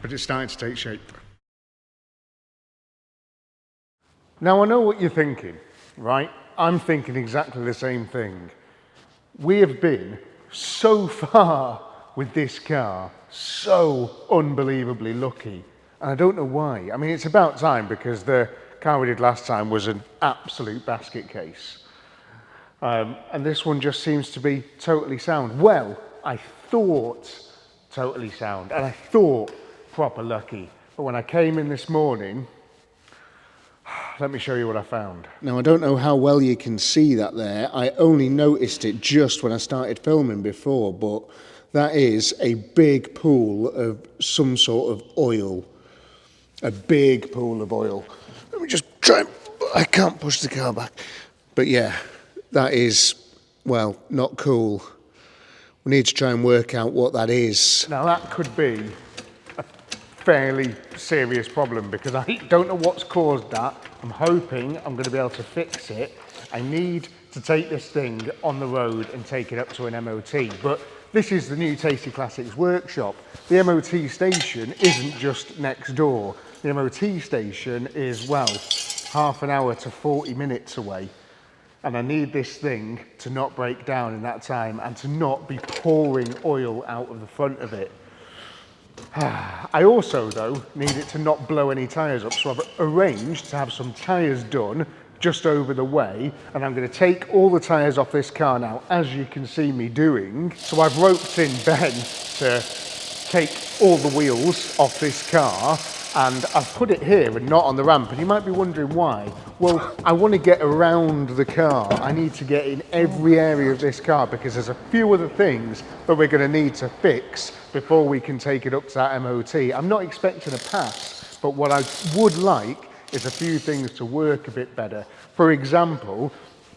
but it's starting to take shape. Now I know what you're thinking, right? I'm thinking exactly the same thing. We have been so far with this car, so unbelievably lucky, and I don't know why. I mean, it's about time, because the car we did last time was an absolute basket case. And this one just seems to be totally sound. Well, I thought totally sound, and I thought proper lucky. But when I came in this morning, let me show you what I found. Now, I don't know how well you can see that there. I only noticed it just when I started filming before, but that is a big pool of some sort of oil. A big pool of oil. Let me just try, I can't push the car back. But yeah, that is, well, not cool. We need to try and work out what that is. Now that could be a fairly serious problem, because I don't know what's caused that. I'm hoping I'm going to be able to fix it. I need to take this thing on the road and take it up to an MOT. But this is the new Tasty Classics workshop. The MOT station isn't just next door. The MOT station is, well, half an hour to 40 minutes away. And I need this thing to not break down in that time and to not be pouring oil out of the front of it. I also, though, need it to not blow any tyres up, so I've arranged to have some tyres done just over the way, and I'm going to take all the tyres off this car now, as you can see me doing. So I've roped in Ben to take all the wheels off this car, and I've put it here and not on the ramp, and you might be wondering why. Well, I want to get around the car. I need to get in every area of this car, because there's a few other things that we're going to need to fix before we can take it up to that MOT. I'm not expecting a pass, but what I would like is a few things to work a bit better. For example,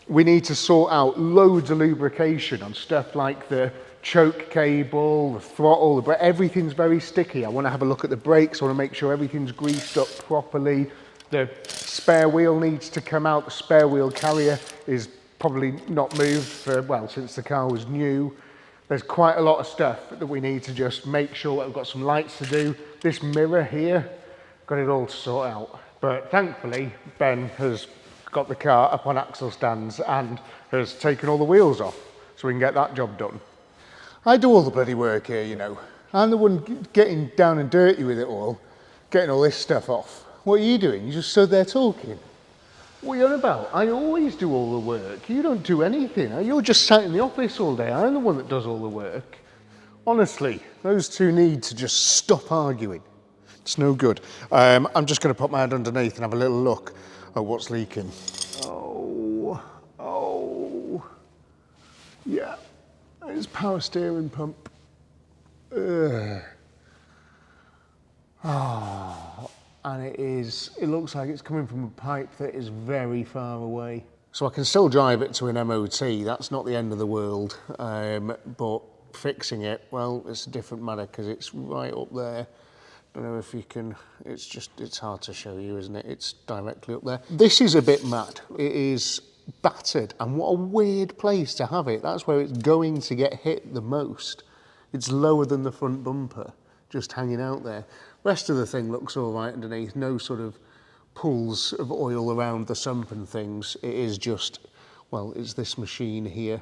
we need to sort out loads of lubrication on stuff like the choke cable, the throttle, the brake. Everything's very sticky. I want to have a look at the brakes. I want to make sure everything's greased up properly. The spare wheel needs to come out. The spare wheel carrier is probably not moved for, well, since the car was new. There's quite a lot of stuff that we need to just make sure that we've got some lights to do. This mirror here, got it all to sort out. But thankfully, Ben has got the car up on axle stands and has taken all the wheels off, so we can get that job done. I do all the bloody work here, you know. I'm the one getting down and dirty with it all, getting all this stuff off. What are you doing? You just stood there talking. What are you on about? I always do all the work. You don't do anything. You're just sat in the office all day. I'm the one that does all the work. Honestly, those two need to just stop arguing. It's no good. I'm just going to put my head underneath and have a little look at what's leaking. Oh, yeah. It's power steering pump. Ugh. Oh, and it looks like it's coming from a pipe that is very far away. So I can still drive it to an MOT, that's not the end of the world, but fixing it, well, it's a different matter because it's right up there. Don't know if you can, it's hard to show you, isn't it? It's directly up there. This is a bit mad. It is battered, and what a weird place to have it. That's where it's going to get hit the most. It's lower than the front bumper, just hanging out there. Rest of the thing looks all right underneath, no sort of pools of oil around the sump and things. It is just, well, it's this machine here.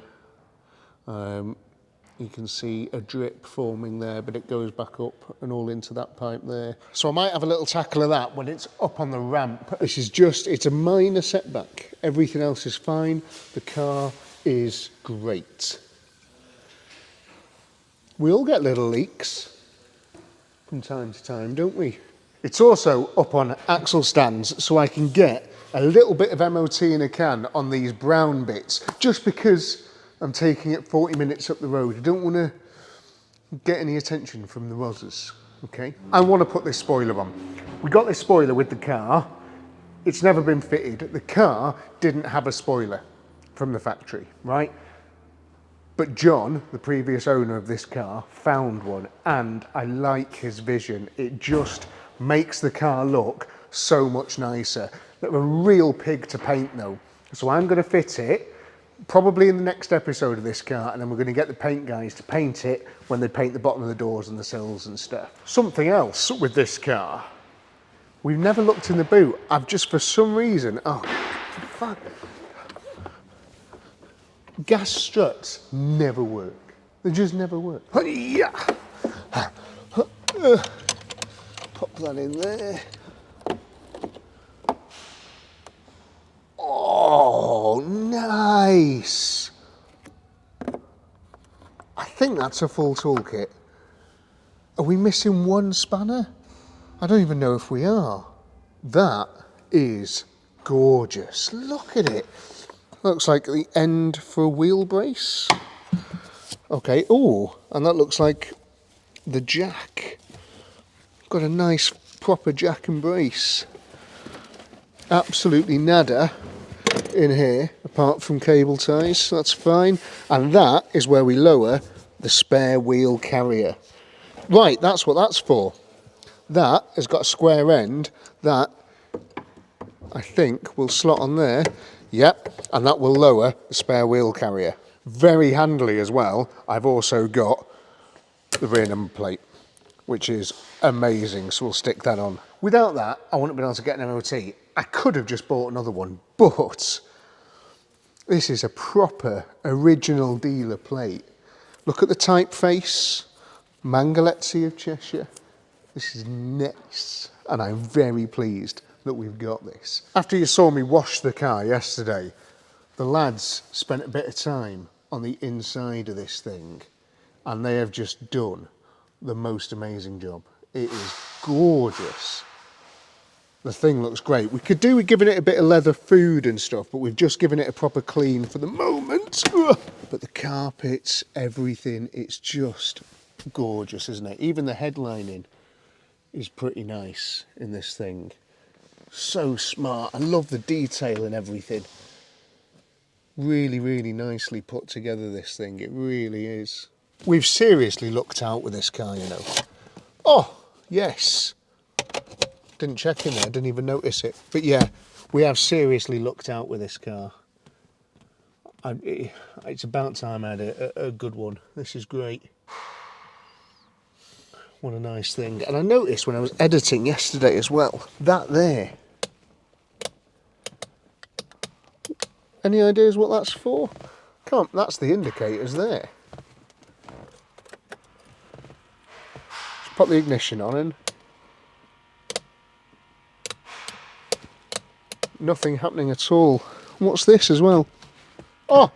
You can see a drip forming there, but it goes back up and all into that pipe there. So I might have a little tackle of that when it's up on the ramp. This is just, it's a minor setback. Everything else is fine. The car is great. We all get little leaks from time to time, don't we? It's also up on axle stands, so I can get a little bit of MOT in a can on these brown bits, just because I'm taking it 40 minutes up the road. I don't want to get any attention from the Rozzers, okay? I want to put this spoiler on. We got this spoiler with the car. It's never been fitted. The car didn't have a spoiler from the factory, right? But John, the previous owner of this car, found one, and I like his vision. It just makes the car look so much nicer. They're a real pig to paint though. So I'm going to fit it probably in the next episode of this car, and then we're going to get the paint guys to paint it when they paint the bottom of the doors and the sills and stuff. Something else with this car, we've never looked in the boot. I've just, for some reason, oh, fuck. Gas struts never work. They just never work. Yeah. Pop that in there. Oh, nice. I think that's a full toolkit. Are we missing one spanner? I don't even know if we are. That is gorgeous. Look at it. Looks like the end for a wheel brace. Okay, oh, and that looks like the jack. Got a nice proper jack and brace. Absolutely nada in here, apart from cable ties, so that's fine. And that is where we lower the spare wheel carrier. Right, that's what that's for. That has got a square end that I think will slot on there. Yep, and that will lower the spare wheel carrier. Very handily as well, I've also got the rear number plate, which is amazing, so we'll stick that on. Without that, I wouldn't have been able to get an MOT. I could have just bought another one, but this is a proper original dealer plate. Look at the typeface, Mangaletzi of Cheshire. This is nice, and I'm very pleased that we've got this. After you saw me wash the car yesterday, the lads spent a bit of time on the inside of this thing, and they have just done the most amazing job. It is gorgeous. The thing looks great. We could do with giving it a bit of leather food and stuff, but we've just given it a proper clean for the moment. But the carpets, everything, it's just gorgeous, isn't it? Even the headlining is pretty nice in this thing. So smart. I love the detail and everything. Really, really nicely put together, this thing. It really is. We've seriously looked out with this car, you know. Oh, yes. Didn't check in there, didn't even notice it. But yeah, we have seriously looked out with this car. It's about time I had a good one. This is great. What a nice thing. And I noticed when I was editing yesterday as well, that there. Any ideas what that's for? Can't, that's the indicators there. Just pop the ignition on and nothing happening at all. What's this as well? Oh!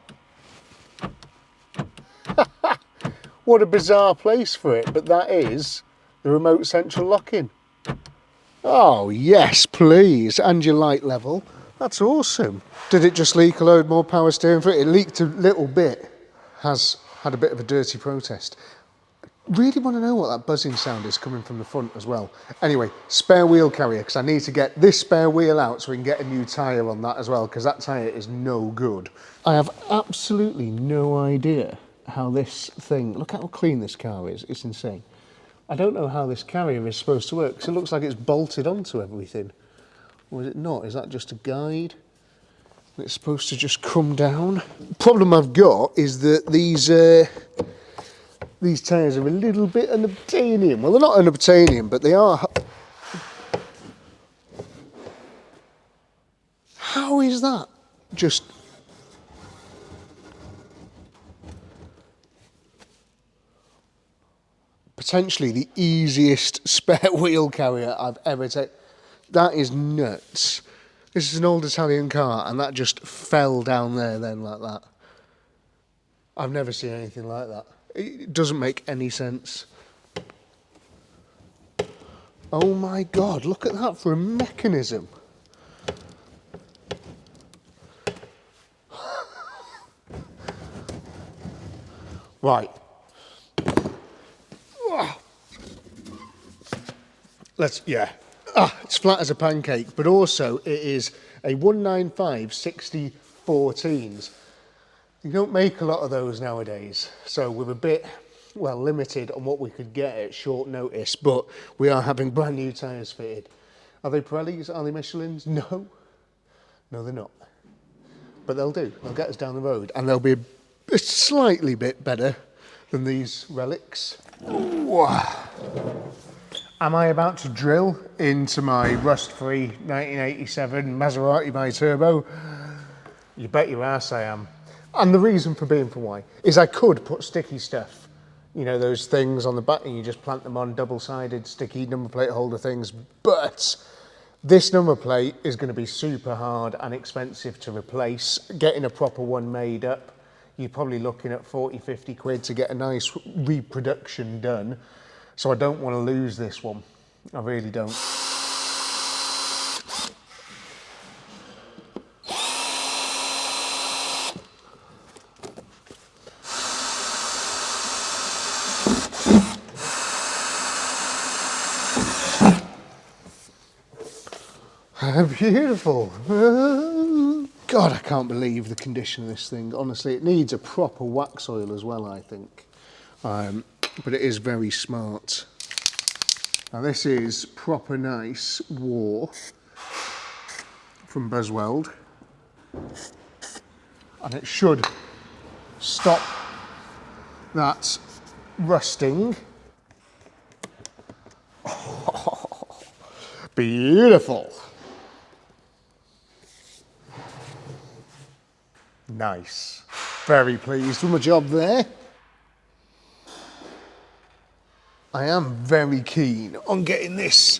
What a bizarre place for it, but that is the remote central locking. Oh yes, please, and your light level. That's awesome. Did it just leak a load more power steering for it? It leaked a little bit. Has had a bit of a dirty protest. Really want to know what that buzzing sound is coming from the front as well. Anyway, spare wheel carrier, because I need to get this spare wheel out so we can get a new tyre on that as well, because that tyre is no good. I have absolutely no idea how this thing, look how clean this car is, it's insane. I don't know how this carrier is supposed to work, because it looks like it's bolted onto everything. Or is it not? Is that just a guide? It's supposed to just come down. Problem I've got is that these tyres are a little bit unobtainium. Well, they're not unobtainium, but they are. How is that? Just. Potentially the easiest spare wheel carrier I've ever taken. That is nuts. This is an old Italian car and that just fell down there then like that. I've never seen anything like that. It doesn't make any sense. Oh my God, look at that for a mechanism. Right. It's flat as a pancake, but also it is a 195 60 14s. You don't make a lot of those nowadays, so we're a bit, well, limited on what we could get at short notice, but we are having brand new tyres fitted. Are they Pirellis? Are they Michelins? No. No, they're not. But they'll do. They'll get us down the road, and they'll be a slightly bit better than these relics. Ooh. Am I about to drill into my rust-free 1987 Maserati Biturbo? You bet your ass I am. And the reason for being for why is I could put sticky stuff, you know, those things on the back and you just plant them on double-sided sticky number plate holder things, but this number plate is going to be super hard and expensive to replace. Getting a proper one made up, you're probably looking at 40, 50 quid to get a nice reproduction done. So I don't want to lose this one. I really don't. Beautiful. God, I can't believe the condition of this thing. Honestly, it needs a proper wax oil as well, I think. But it is very smart. Now this is proper nice war from Buzzweld, and it should stop that rusting. Oh, beautiful. Nice. Very pleased with my job there. I am very keen on getting this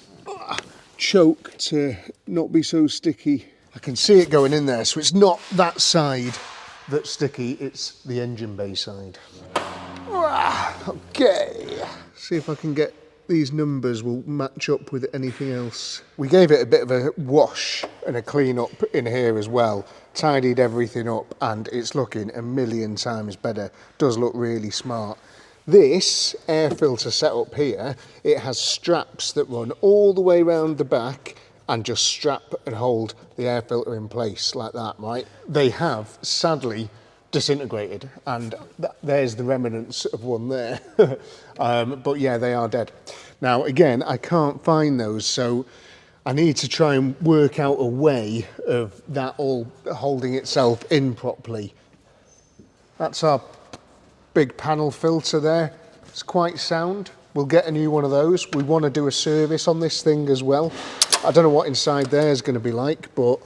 choke to not be so sticky. I can see it going in there, so it's not that side that's sticky, it's the engine bay side. Okay, see if I can get these numbers will match up with anything else. We gave it a bit of a wash and a clean up in here as well, tidied everything up, and it's looking a million times better. Does look really smart. This air filter setup here, it has straps that run all the way around the back and just strap and hold the air filter in place like that, right? They have sadly disintegrated, and there's the remnants of one there. But yeah, they are dead. Now again, I can't find those, so I need to try and work out a way of that all holding itself in properly. That's our big panel filter there. It's quite sound. We'll get a new one of those. We want to do a service on this thing as well. I don't know what inside there is going to be like, but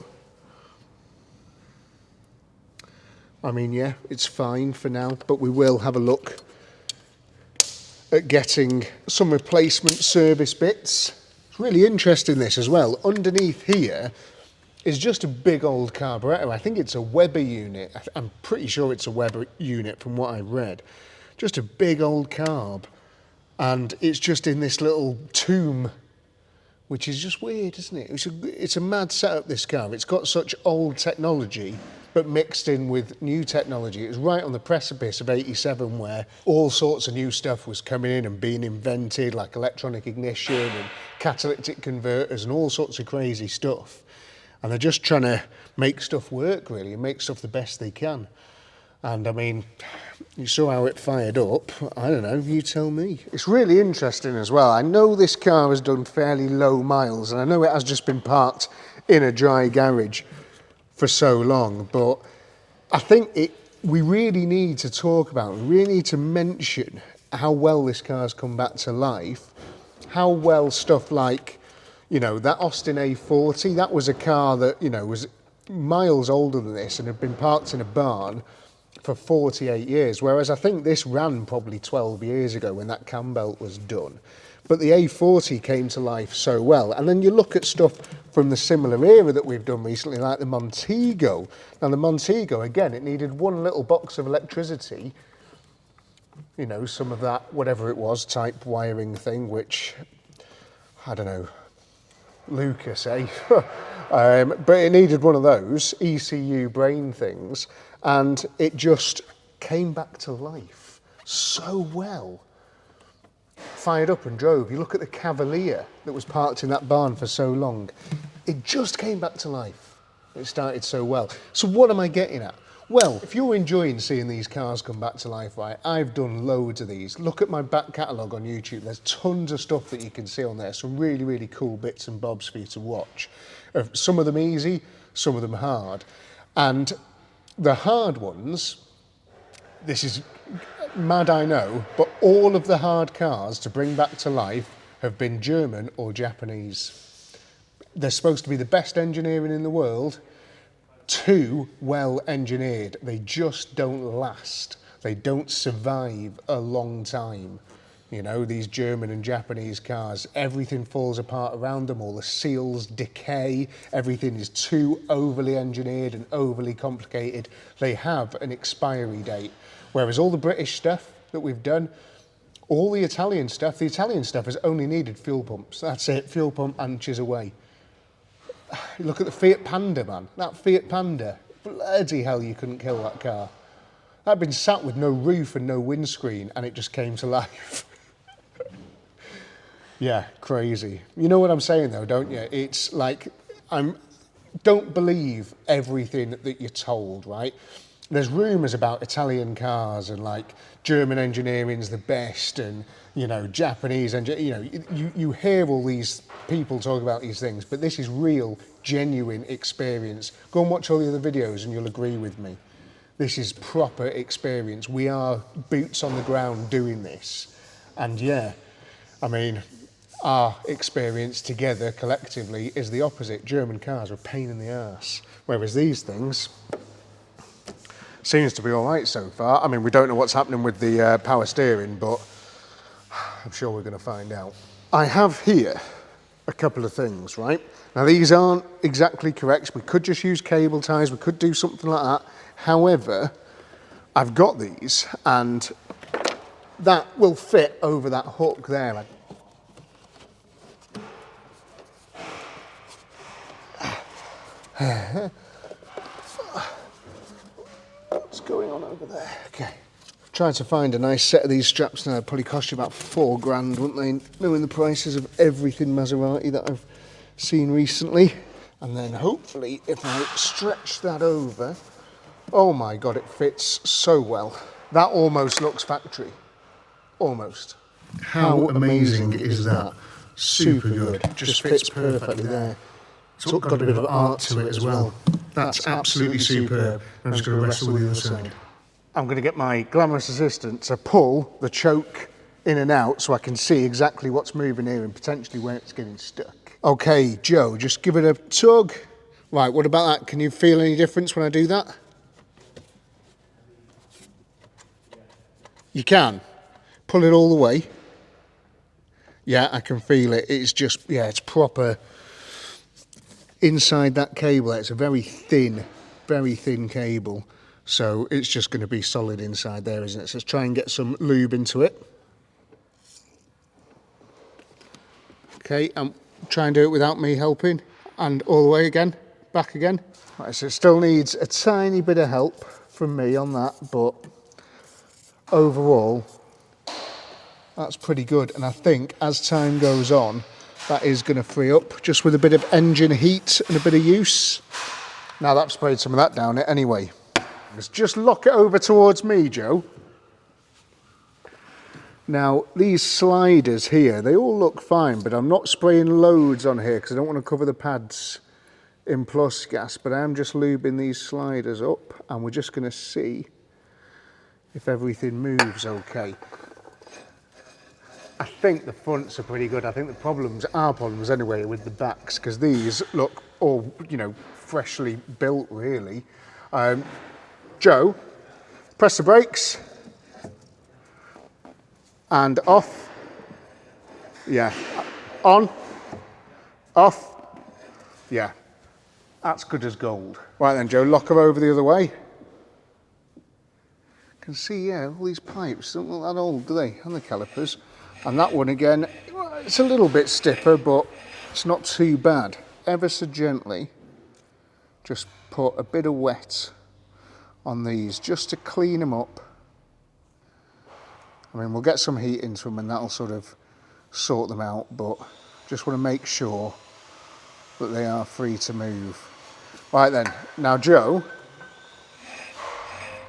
I mean, yeah, it's fine for now, but we will have a look at getting some replacement service bits. It's really interesting this as well. Underneath here is just a big old carburettor. I think it's a Weber unit. I'm pretty sure it's a Weber unit from what I've read. Just a big old carb. And it's just in this little tomb, which is just weird, isn't it? It's a mad setup, this car. It's got such old technology, but mixed in with new technology. It was right on the precipice of '87 where all sorts of new stuff was coming in and being invented, like electronic ignition and catalytic converters and all sorts of crazy stuff. And they're just trying to make stuff work, really, and make stuff the best they can. And I mean, you saw how it fired up. I don't know, you tell me. It's really interesting as well. I know this car has done fairly low miles, and I know it has just been parked in a dry garage for so long, but I think we really need to talk about, we really need to mention how well this car's come back to life, how well stuff like, you know, that Austin A40, that was a car that, you know, was miles older than this and had been parked in a barn for 48 years, whereas I think this ran probably 12 years ago when that cam belt was done. But the A40 came to life so well. And then you look at stuff from the similar era that we've done recently, like the Montego. Now the Montego, again, it needed one little box of electricity, you know, some of that, whatever it was, type wiring thing, which, I don't know, Lucas, eh? But it needed one of those ECU brain things, and it just came back to life so well. Fired up and drove. You look at the Cavalier that was parked in that barn for so long. It just came back to life. It started so well. So what am I getting at? Well, if you're enjoying seeing these cars come back to life, right, I've done loads of these. Look at my back catalogue on YouTube. There's tons of stuff that you can see on there. Some really, really cool bits and bobs for you to watch. Some of them easy, some of them hard. And the hard ones, this is mad, I know, but all of the hard cars to bring back to life have been German or Japanese. They're supposed to be the best engineering in the world, too well engineered. They just don't last. They don't survive a long time. You know, these German and Japanese cars, everything falls apart around them, all the seals decay, everything is too overly engineered and overly complicated. They have an expiry date. Whereas all the British stuff that we've done, all the Italian stuff has only needed fuel pumps. That's it, fuel pump inches away. Look at the Fiat Panda, man. That Fiat Panda, bloody hell, you couldn't kill that car. That'd been sat with no roof and no windscreen, and it just came to life. Yeah, crazy. You know what I'm saying though, don't you? It's like, don't believe everything that you're told, right? There's rumours about Italian cars and like German engineering's the best, and you know, Japanese, and you know, you hear all these people talk about these things, but this is real, genuine experience. Go and watch all the other videos and you'll agree with me. This is proper experience. We are boots on the ground doing this. And yeah, I mean, our experience together collectively is the opposite. German cars are a pain in the arse, whereas these things seems to be all right so far. I mean, we don't know what's happening with the power steering, but I'm sure we're going to find out. I have here a couple of things, right? Now, these aren't exactly correct. We could just use cable ties. We could do something like that. However, I've got these, and that will fit over that hook there. What's going on over there? Okay. Trying to find a nice set of these straps now. It'd probably cost you about £4 grand, wouldn't they? Knowing the prices of everything Maserati that I've seen recently. And then hopefully if I stretch that over, oh my God, it fits so well. That almost looks factory. Almost. How amazing is that? Super good. Just fits perfectly there. It's got a bit of art to it as well. That's absolutely superb. I'm just going to wrestle with the other side. I'm going to get my glamorous assistant to pull the choke in and out so I can see exactly what's moving here and potentially where it's getting stuck. Okay, Joe, just give it a tug. Right, what about that? Can you feel any difference when I do that? You can. Pull it all the way. Yeah, I can feel it. It's just, yeah, it's proper. Inside that cable, it's a very thin cable. So it's just going to be solid inside there, isn't it? So let's try and get some lube into it. Okay, try and do it without me helping. And all the way again, back again. Right, so it still needs a tiny bit of help from me on that, but overall, that's pretty good. And I think as time goes on, that is going to free up just with a bit of engine heat and a bit of use. Now that I've sprayed some of that down it anyway. Let's just lock it over towards me, Joe. Now, these sliders here, they all look fine, but I'm not spraying loads on here because I don't want to cover the pads in plus gas, but I'm just lubing these sliders up and we're just going to see if everything moves okay. I think the fronts are pretty good. I think our problems anyway, with the backs, because these look all, you know, freshly built really. Joe, press the brakes and off. Yeah, on, off. Yeah, that's good as gold. Right then, Joe, lock her over the other way. Can see, yeah, all these pipes don't look that old, do they? And the calipers. And that one again, it's a little bit stiffer, but it's not too bad. Ever so gently, just put a bit of wet on these just to clean them up. I mean, we'll get some heat into them and that'll sort of sort them out, but just want to make sure that they are free to move. Right then, now Joe,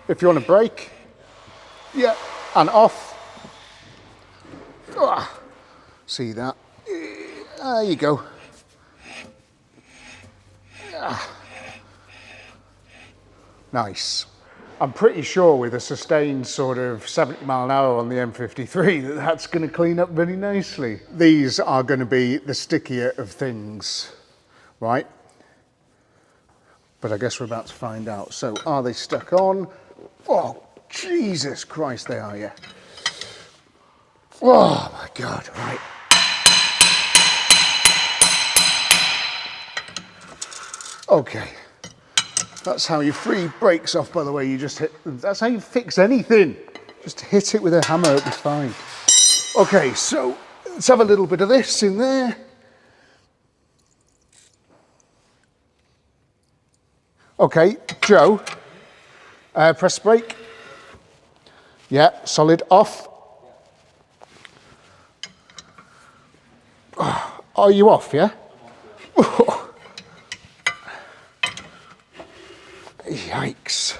if you want to brake, yeah, and off. See that? There you go. Nice. I'm pretty sure with a sustained sort of 70 mile an hour on the M53 that's going to clean up really nicely. These are going to be the stickier of things, right? But I guess we're about to find out. So are they stuck on? Oh, Jesus Christ, they are, yeah. Oh my God, right. Okay. That's how you free brakes off, by the way. You just hit, that's how you fix anything. Just hit it with a hammer, it'll be fine. Okay, so let's have a little bit of this in there. Okay, Joe, press brake. Yeah, solid off. Oh, are you off, yeah? Yikes.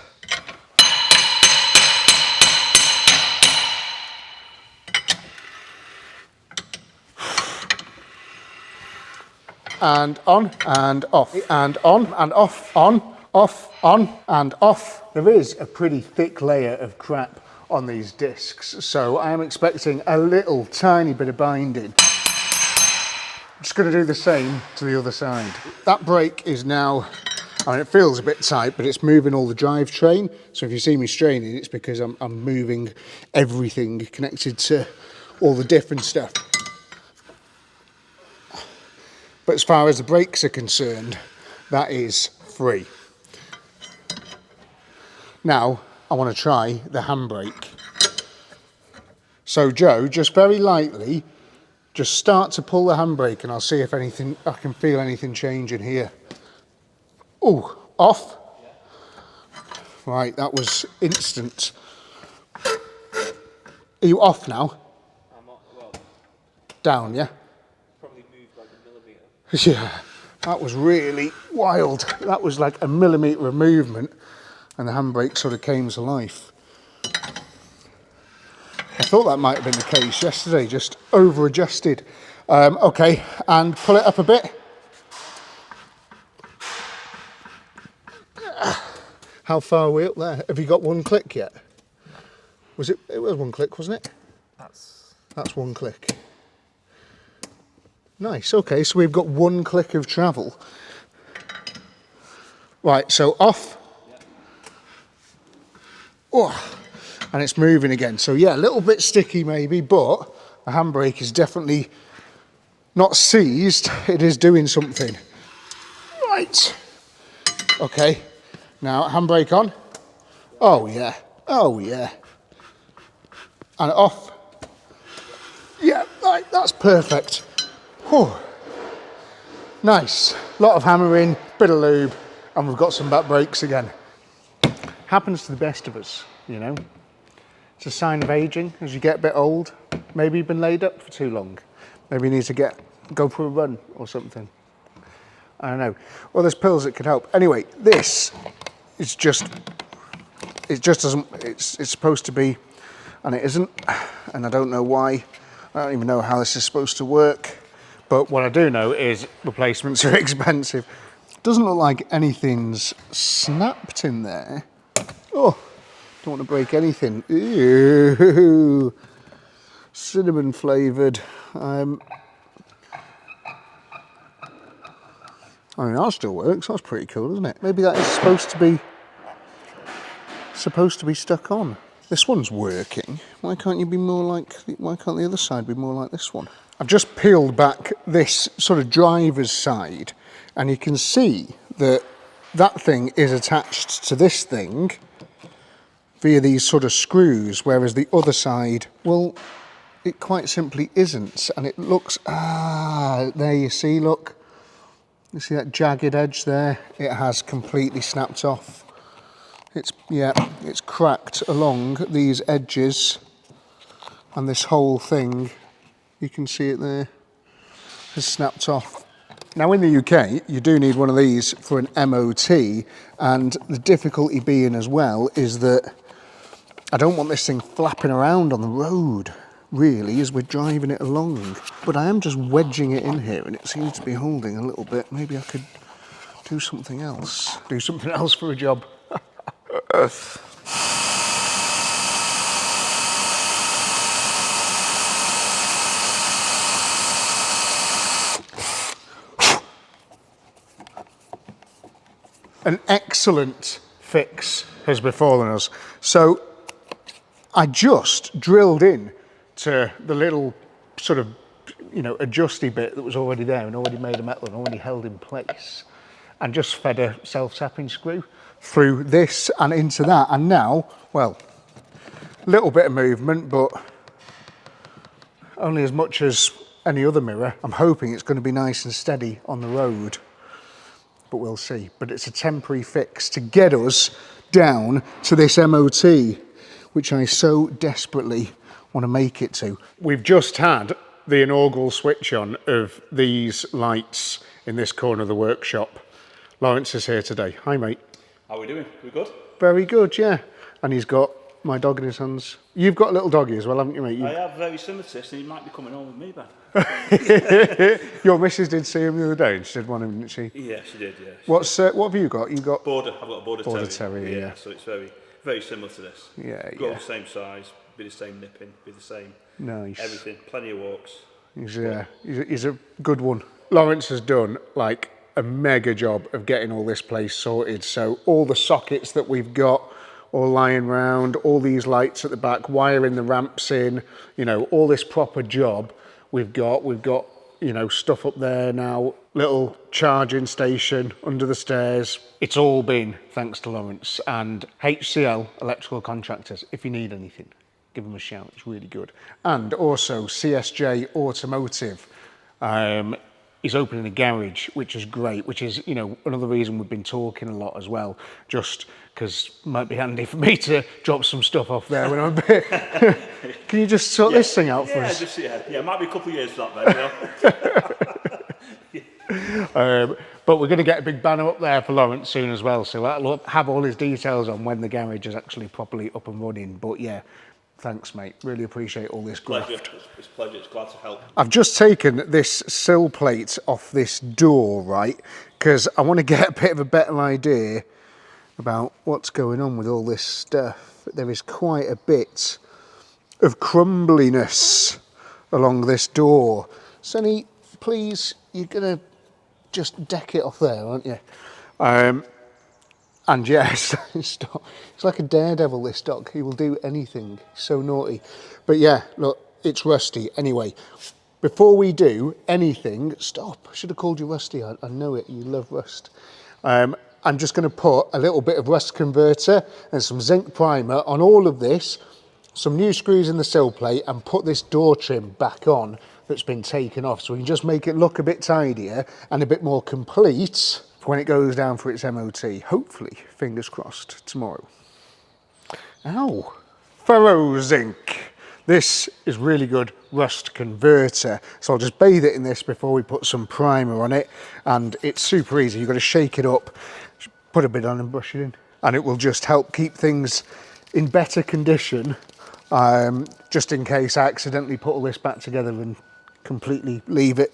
And on, and off, and on, and off, on, and off. There is a pretty thick layer of crap on these discs, so I am expecting a little tiny bit of binding. I'm just going to do the same to the other side. That brake is now, I mean, it feels a bit tight, but it's moving all the drivetrain. So if you see me straining, it's because I'm moving everything connected to all the different stuff. But as far as the brakes are concerned, that is free. Now, I want to try the handbrake. So Joe, just very lightly, just start to pull the handbrake and I'll see if anything, I can feel anything changing here. Oh, off. Right, that was instant. Are you off now? I'm off, well, down, yeah? probably moved like a millimetre. Yeah, that was really wild. That was like a millimetre of movement and the handbrake sort of came to life. I thought that might have been the case yesterday, just over-adjusted. Okay, and pull it up a bit. How far are we up there? Have you got one click yet? Was it? It was one click, wasn't it? That's one click. Nice, okay, so we've got one click of travel. Right, so off. Oh, and it's moving again. So yeah, a little bit sticky maybe, but the handbrake is definitely not seized. It is doing something. Right. Okay, now handbrake on. Oh yeah, oh yeah. And off. Yeah, right, that's perfect. Whew. Nice, lot of hammering, bit of lube, and we've got some back brakes again. Happens to the best of us, you know. It's a sign of aging as you get a bit old. Maybe you've been laid up for too long. Maybe you need to go for a run or something. I don't know. Well, there's pills that could help. Anyway, this is just, it just doesn't, it's supposed to be, and it isn't, and I don't know why. I don't even know how this is supposed to work. But what I do know is replacements are expensive. Doesn't look like anything's snapped in there. Oh, don't want to break anything. Ew. Cinnamon flavoured. I mean, that still works. That's pretty cool, isn't it? Maybe that is supposed to be stuck on. This one's working. Why can't you be more like? Why can't the other side be more like this one? I've just peeled back this sort of driver's side, and you can see that that thing is attached to this thing via these sort of screws, whereas the other side, well, it quite simply isn't. And it looks, there you see, look. You see that jagged edge there? It has completely snapped off. It's cracked along these edges, and this whole thing, you can see it there, has snapped off. Now in the UK, you do need one of these for an MOT, and the difficulty being as well is that I don't want this thing flapping around on the road, really, as we're driving it along. But I am just wedging it in here, and it seems to be holding a little bit. Maybe I could do something else. Do something else for a job. An excellent fix has befallen us. So I just drilled in to the little sort of, adjusty bit that was already there and already made of metal and already held in place, and just fed a self-tapping screw through this and into that. And now, well, a little bit of movement, but only as much as any other mirror. I'm hoping it's going to be nice and steady on the road, but we'll see. But it's a temporary fix to get us down to this MOT, which I so desperately want to make it to. We've just had the inaugural switch on of these lights in this corner of the workshop. Lawrence is here today. Hi, mate. How are we doing? We good? Very good, yeah. And he's got my dog in his hands. You've got a little doggy as well, haven't you, mate? I have very similar to this, and he might be coming home with me, Ben. Your missus did see him the other day, and she did want him, didn't she? Yeah, she did, yeah. What have you got? You got Border. I've got a border terrier. Terrier, yeah. So it's very, very similar to this. Yeah, Got yeah. the same size, be the same nipping, be the same. Nice. Everything, plenty of walks. He's a good one. Lawrence has done like a mega job of getting all this place sorted. So all the sockets that we've got all lying round, all these lights at the back, wiring the ramps in, all this proper job we've got, stuff up there now, little charging station under the stairs. It's all been thanks to Lawrence. And HCL Electrical Contractors, if you need anything, give them a shout, it's really good. And also CSJ Automotive is opening a garage, which is great, which is, another reason we've been talking a lot as well, just because it might be handy for me to drop some stuff off there when I'm a bit... Can you just sort this thing out for us? Yeah, it might be a couple of years for that, Ben, But we're going to get a big banner up there for Lawrence soon as well, so that'll have all his details on when the garage is actually properly up and running. But yeah, thanks, mate. Really appreciate all this graft. Pleasure. It's a pleasure. It's glad to help. I've just taken this sill plate off this door, right? Because I want to get a bit of a better idea about what's going on with all this stuff. There is quite a bit of crumbliness along this door. Sonny, please, you're going to just deck it off there, aren't you? And yes, it's like a daredevil, this dog. He will do anything. So naughty. But yeah, look, it's Rusty. Anyway, before we do anything, stop. I should have called you Rusty. I know it. You love rust. I'm just going to put a little bit of rust converter and some zinc primer on all of this, some new screws in the sill plate, and put this door trim back on that's been taken off, so we can just make it look a bit tidier and a bit more complete for when it goes down for its MOT. Hopefully, fingers crossed, tomorrow. Ow! Ferro zinc. This is really good rust converter. So I'll just bathe it in this before we put some primer on it. And it's super easy. You've got to shake it up, put a bit on and brush it in. And it will just help keep things in better condition, just in case I accidentally put all this back together and completely leave it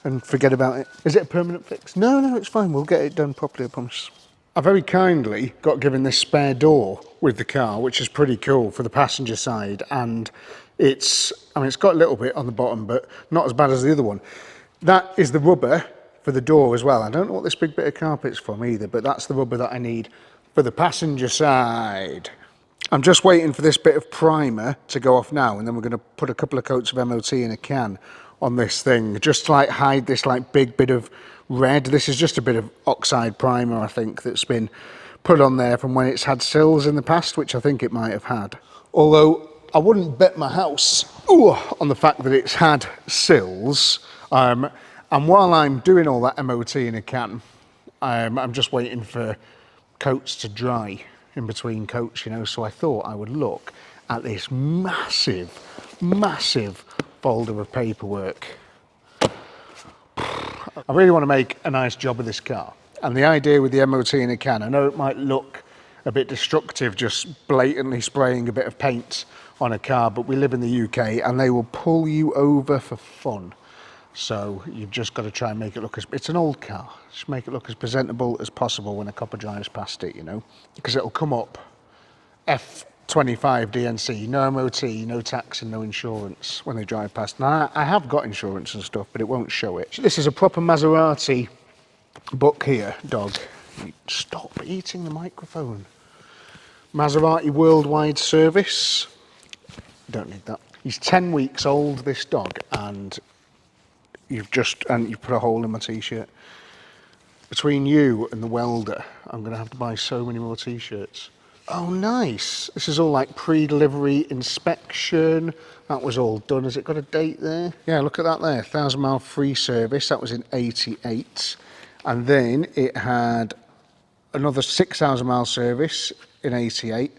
and forget about it. Is it a permanent fix? No, no, it's fine. We'll get it done properly, I promise. I very kindly got given this spare door with the car, which is pretty cool for the passenger side. And it's got a little bit on the bottom, but not as bad as the other one. That is the rubber for the door as well. I don't know what this big bit of carpet's from either, but that's the rubber that I need for the passenger side. I'm just waiting for this bit of primer to go off now, and then we're going to put a couple of coats of MOT in a can on this thing, just to like hide this like big bit of red. This is just a bit of oxide primer, I think, that's been put on there from when it's had sills in the past, which I think it might have had. Although I wouldn't bet my house on the fact that it's had sills. And while I'm doing all that MOT in a can, I'm just waiting for coats to dry in between coats, you know, so I thought I would look at this massive, massive folder of paperwork. I really want to make a nice job of this car. And the idea with the MOT in a can, I know it might look a bit destructive just blatantly spraying a bit of paint on a car, but we live in the UK and they will pull you over for fun. So you've just got to try and make it look it's an old car, just make it look as presentable as possible when a copper drives past it, you know, because it'll come up F25 DNC, no MOT, no tax and no insurance when they drive past. Now I have got insurance and stuff, but it won't show it. This is a proper Maserati book here, dog. Stop eating the microphone. Maserati worldwide service. Don't need that. He's 10 weeks old, this dog, and you've put a hole in my t-shirt. Between you and the welder, I'm going to have to buy so many more t-shirts. Oh, nice. This is all like pre-delivery inspection. That was all done. Has it got a date there? Yeah, look at that there. 1,000 mile free service. That was in 88. And then it had another 6,000 mile service in 88.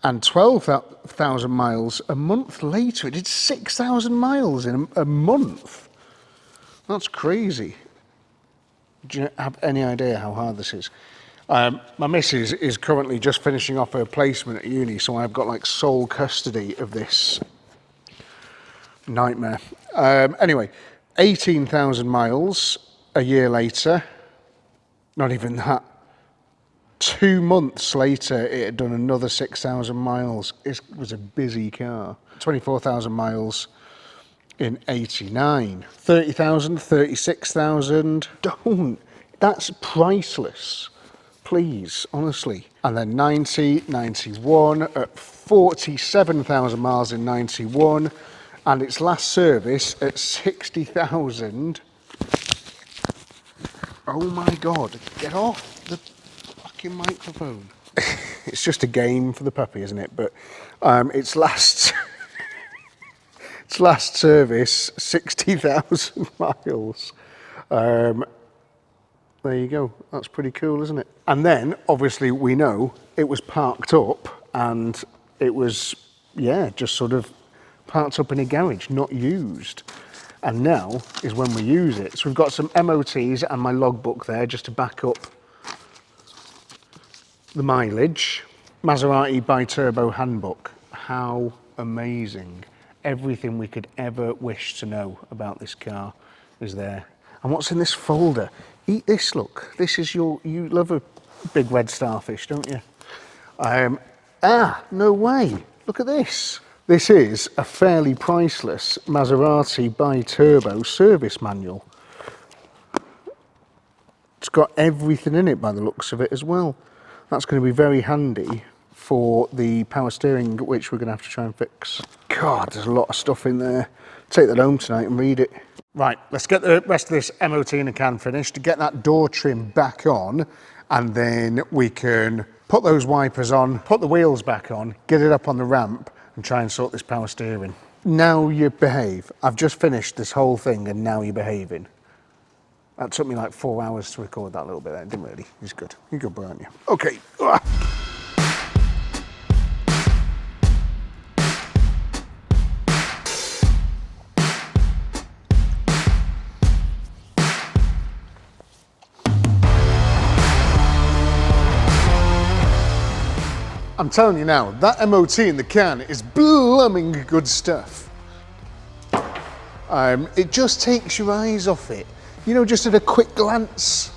And 12,000 miles a month later. It did 6,000 miles in a month. That's crazy. Do you have any idea how hard this is? My missus is currently just finishing off her placement at uni, so I've got like sole custody of this nightmare. Anyway, 18,000 miles a year later. Not even that. 2 months later, it had done another 6,000 miles. It was a busy car. 24,000 miles in 89. 30,000, 36,000. Don't. That's priceless. Please, honestly. And then 90, 91, at 47,000 miles in 91. And its last service at 60,000. Oh my God, get off the fucking microphone. It's just a game for the puppy, isn't it? But its last service, 60,000 miles. There you go. That's pretty cool, isn't it? And then, obviously, we know it was parked up and it was, yeah, just sort of parked up in a garage, not used. And now is when we use it. So we've got some MOTs and my logbook there just to back up the mileage. Maserati Biturbo handbook. How amazing. Everything we could ever wish to know about this car is there. And what's in this folder? Eat this, look. This is you love a big red starfish, don't you? No way. Look at this. This is a fairly priceless Maserati Biturbo service manual. It's got everything in it by the looks of it as well. That's going to be very handy for the power steering, which we're going to have to try and fix. God, there's a lot of stuff in there. Take that home tonight and read it. Right, let's get the rest of this MOT in a can finished to get that door trim back on, and then we can put those wipers on, put the wheels back on, get it up on the ramp, and try and sort this power steering. Now you behave. I've just finished this whole thing and now you're behaving. That took me like 4 hours to record that little bit there, didn't really? He's good. You're good, boy, aren't you? Okay. I'm telling you now, that MOT in the can is blooming good stuff. It just takes your eyes off it. You know, just at a quick glance,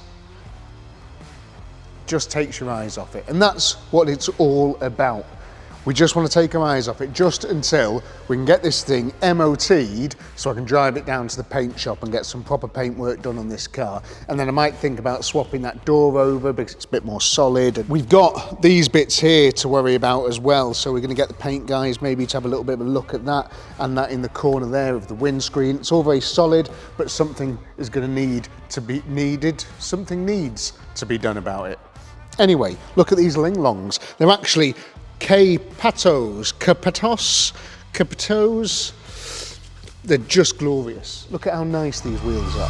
just takes your eyes off it. And that's what it's all about. We just want to take our eyes off it just until we can get this thing MOT'd so I can drive it down to the paint shop and get some proper paint work done on this car. And then I might think about swapping that door over because it's a bit more solid. And we've got these bits here to worry about as well. So we're going to get the paint guys maybe to have a little bit of a look at that, and that in the corner there of the windscreen. It's all very solid, but something is going to something needs to be done about it. Anyway, look at these linglongs. They're actually capatos. They're just glorious. Look at how nice these wheels are.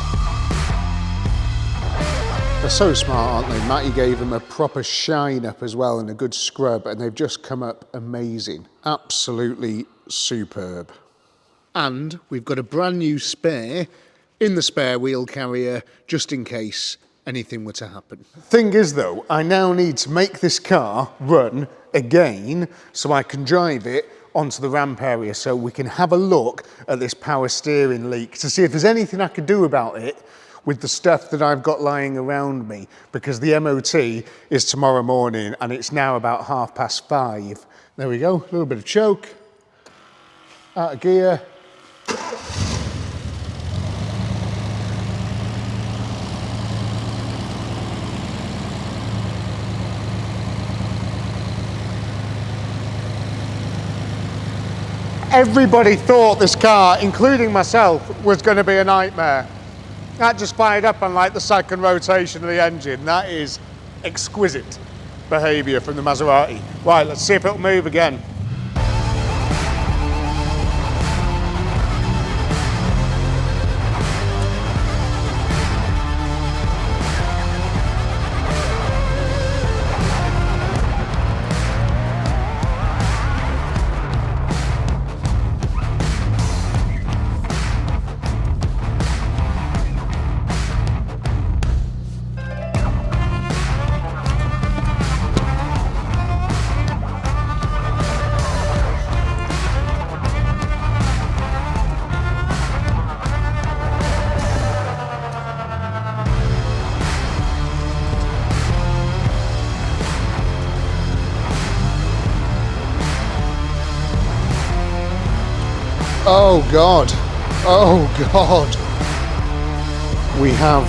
They're so smart, aren't they? Matty gave them a proper shine up as well and a good scrub, and they've just come up amazing. Absolutely superb. And we've got a brand new spare in the spare wheel carrier just in case anything were to happen. Thing is though, I now need to make this car run again so I can drive it onto the ramp area so we can have a look at this power steering leak to see if there's anything I could do about it with the stuff that I've got lying around me, because the MOT is tomorrow morning and it's now about 5:30. There we go, a little bit of choke, out of gear. Everybody thought this car, including myself, was going to be a nightmare. That just fired up on like the second rotation of the engine. That is exquisite behaviour from the Maserati. Right, let's see if it'll move again. Oh God, oh God. We have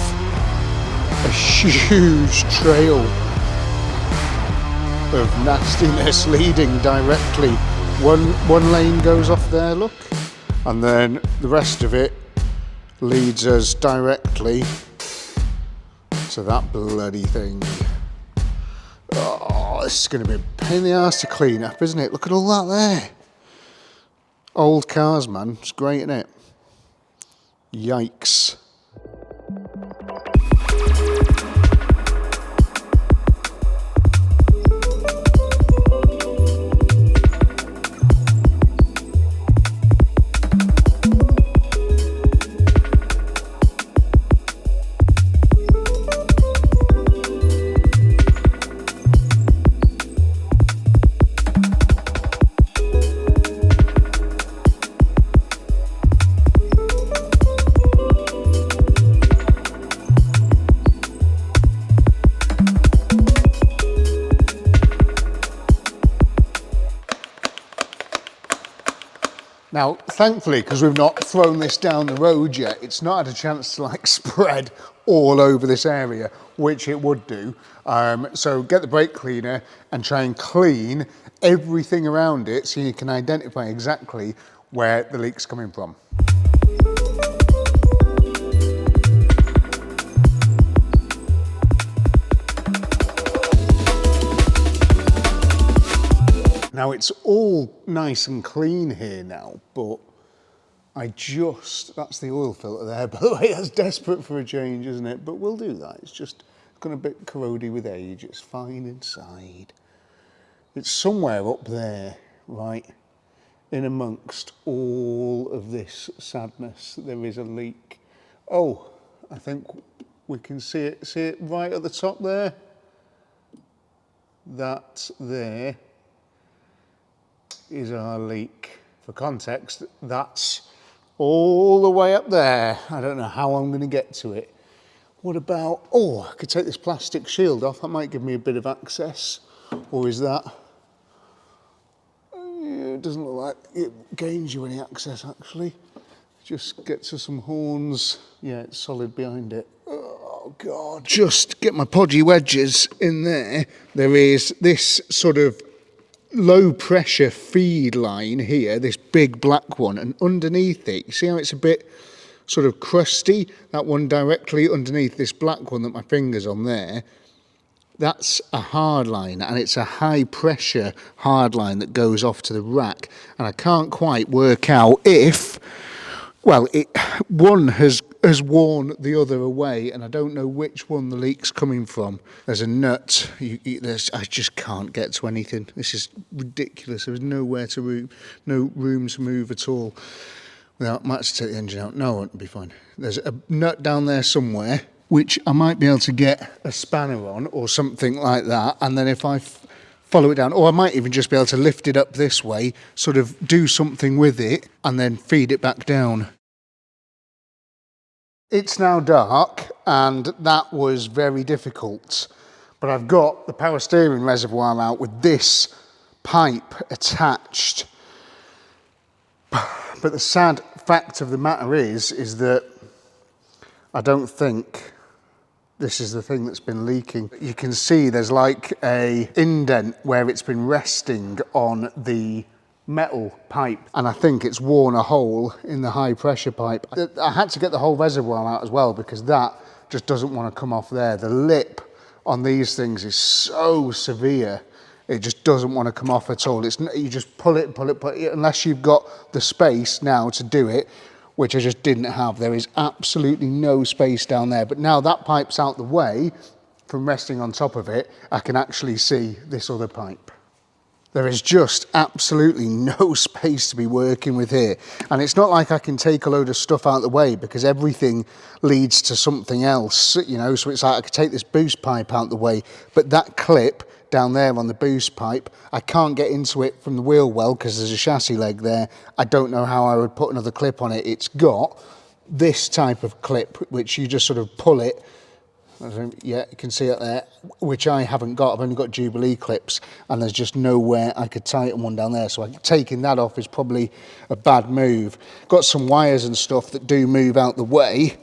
a huge trail of nastiness leading directly. One lane goes off there, look, and then the rest of it leads us directly to that bloody thing. Oh, this is going to be a pain in the arse to clean up, isn't it? Look at all that there. Old cars, man. It's great, isn't it? Yikes. Now, thankfully, because we've not thrown this down the road yet, it's not had a chance to like spread all over this area, which it would do. So get the brake cleaner and try and clean everything around it so you can identify exactly where the leak's coming from. Now it's all nice and clean here now, but that's the oil filter there, by the way. That's desperate for a change, isn't it? But we'll do that. It's just gone a bit corroded with age. It's fine inside. It's somewhere up there, right, in amongst all of this sadness, there is a leak. Oh, I think we can see it. See it right at the top there? That there is our leak. For context, that's all the way up there. I don't know how I'm going to get to it. What about, oh, I could take this plastic shield off. That might give me a bit of access. Or is that, it doesn't look like it gains you any access actually. Just get to some horns. Yeah, it's solid behind it. Oh God. Just get my podgy wedges in there. There is this sort of low pressure feed line here, this big black one, and underneath it, you see how it's a bit sort of crusty? That one directly underneath this black one that my finger's on there, that's a hard line, and it's a high pressure hard line that goes off to the rack, and I can't quite work out if, well, one has worn the other away, and I don't know which one the leak's coming from. There's a nut. I just can't get to anything. This is ridiculous. There's nowhere to no room to move at all. Well, I might have to take the engine out. No, it won't be fine. There's a nut down there somewhere, which I might be able to get a spanner on or something like that, and then if I follow it down, or I might even just be able to lift it up this way, sort of do something with it, and then feed it back down. It's now dark, and that was very difficult, but I've got the power steering reservoir out with this pipe attached. But the sad fact of the matter is that I don't think this is the thing that's been leaking. You can see there's like a indent where it's been resting on the metal pipe, and I think it's worn a hole in the high pressure pipe. I had to get the whole reservoir out as well because that just doesn't want to come off there. The lip on these things is so severe, it just doesn't want to come off at all. You just pull it, unless you've got the space now to do it, which I just didn't have. There is absolutely no space down there. But now that pipe's out the way from resting on top of it, I can actually see this other pipe. There is just absolutely no space to be working with here. And it's not like I can take a load of stuff out of the way because everything leads to something else, you know, so it's like I could take this boost pipe out of the way, but that clip down there on the boost pipe, I can't get into it from the wheel well because there's a chassis leg there. I don't know how I would put another clip on it. It's got this type of clip, which you just sort of pull it. Yeah, you can see it there, which I haven't got. I've only got Jubilee clips, and there's just nowhere I could tighten one down there. So taking that off is probably a bad move. Got some wires and stuff that do move out the way,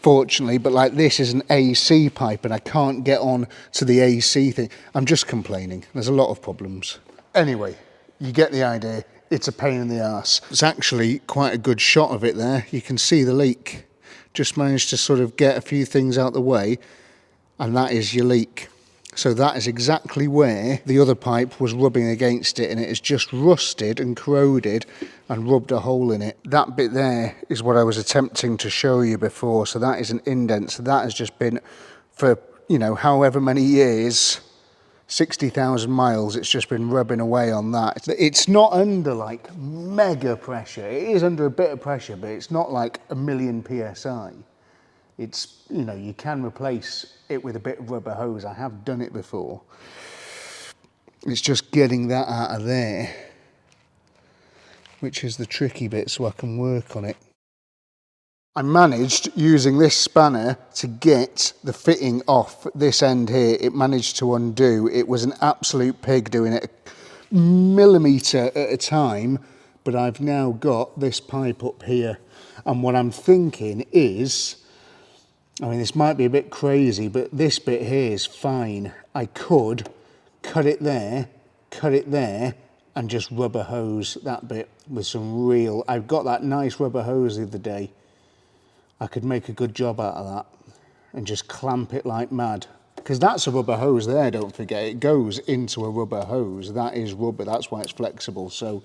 fortunately, but like this is an AC pipe, and I can't get on to the AC thing. I'm just complaining. There's a lot of problems. Anyway, you get the idea. It's a pain in the arse. It's actually quite a good shot of it there. You can see the leak. Just managed to sort of get a few things out the way, and that is your leak. So that is exactly where the other pipe was rubbing against it, and it has just rusted and corroded and rubbed a hole in it. That bit there is what I was attempting to show you before. So that is an indent. So that has just been for, you know, however many years, 60,000 miles, it's just been rubbing away on that. It's not under like mega pressure. It is under a bit of pressure, but it's not like 1,000,000 PSI. It's, you know, you can replace it with a bit of rubber hose. I have done it before. It's just getting that out of there, which is the tricky bit, so I can work on it. I managed, using this spanner, to get the fitting off this end here. It managed to undo. It was an absolute pig doing it a millimetre at a time, but I've now got this pipe up here. And what I'm thinking is, I mean, this might be a bit crazy, but this bit here is fine. I could cut it there, and just rubber hose that bit with some real... I've got that nice rubber hose the other day. I could make a good job out of that and just clamp it like mad. Because that's a rubber hose there, don't forget. It goes into a rubber hose. That is rubber, that's why it's flexible. So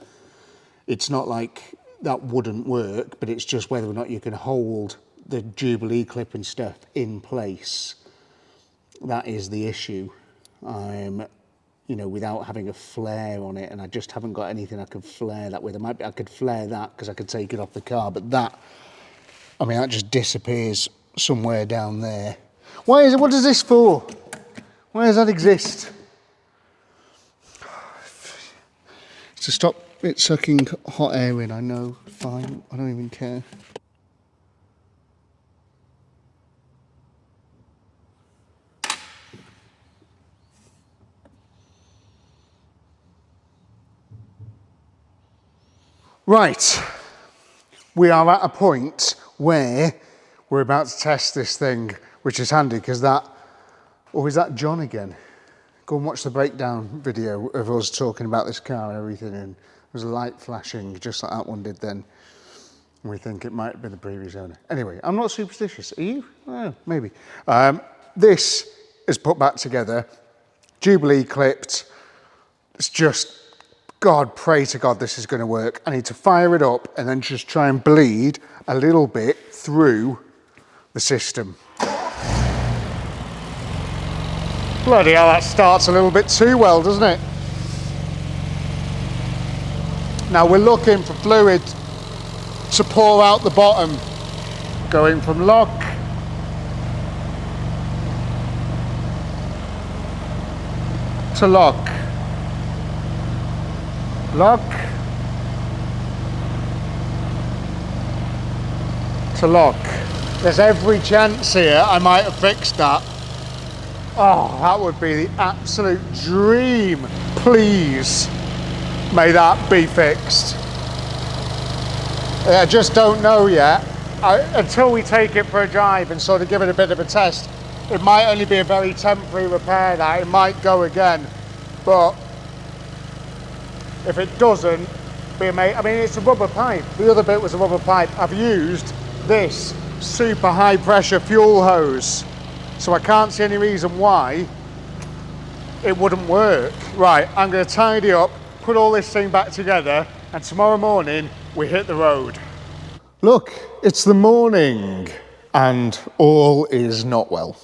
it's not like that wouldn't work, but it's just whether or not you can hold the Jubilee clip and stuff in place. That is the issue. You know, without having a flare on it, and I just haven't got anything I could flare that with. I could flare that because I could take it off the car, but that, I mean, that just disappears somewhere down there. Why is it? What is this for? Why does that exist? It's to stop It's sucking hot air in, I know. Fine, I don't even care. Right, we are at a point where we're about to test this thing, which is handy because that, or is that John again? Go and watch the breakdown video of us talking about this car and everything, and there's a light flashing just like that one did then. And we think it might have been the previous owner. Anyway, I'm not superstitious, are you? Oh, maybe. This is put back together, Jubilee clipped. It's just, God, pray to God this is going to work. I need to fire it up and then just try and bleed a little bit through the system. Bloody hell, that starts a little bit too well, doesn't it? Now we're looking for fluid to pour out the bottom, going from lock to lock, lock to lock. There's every chance here I might have fixed that. Oh, that would be the absolute dream. Please, may that be fixed. I just don't know yet. Until we take it for a drive and sort of give it a bit of a test, it might only be a very temporary repair that it might go again. But if it doesn't, be amazing. I mean, it's a rubber pipe. The other bit was a rubber pipe. I've used this super high pressure fuel hose, so I can't see any reason why it wouldn't work. Right, I'm going to tidy up, put all this thing back together, and tomorrow morning we hit the road. Look, it's the morning, and all is not well.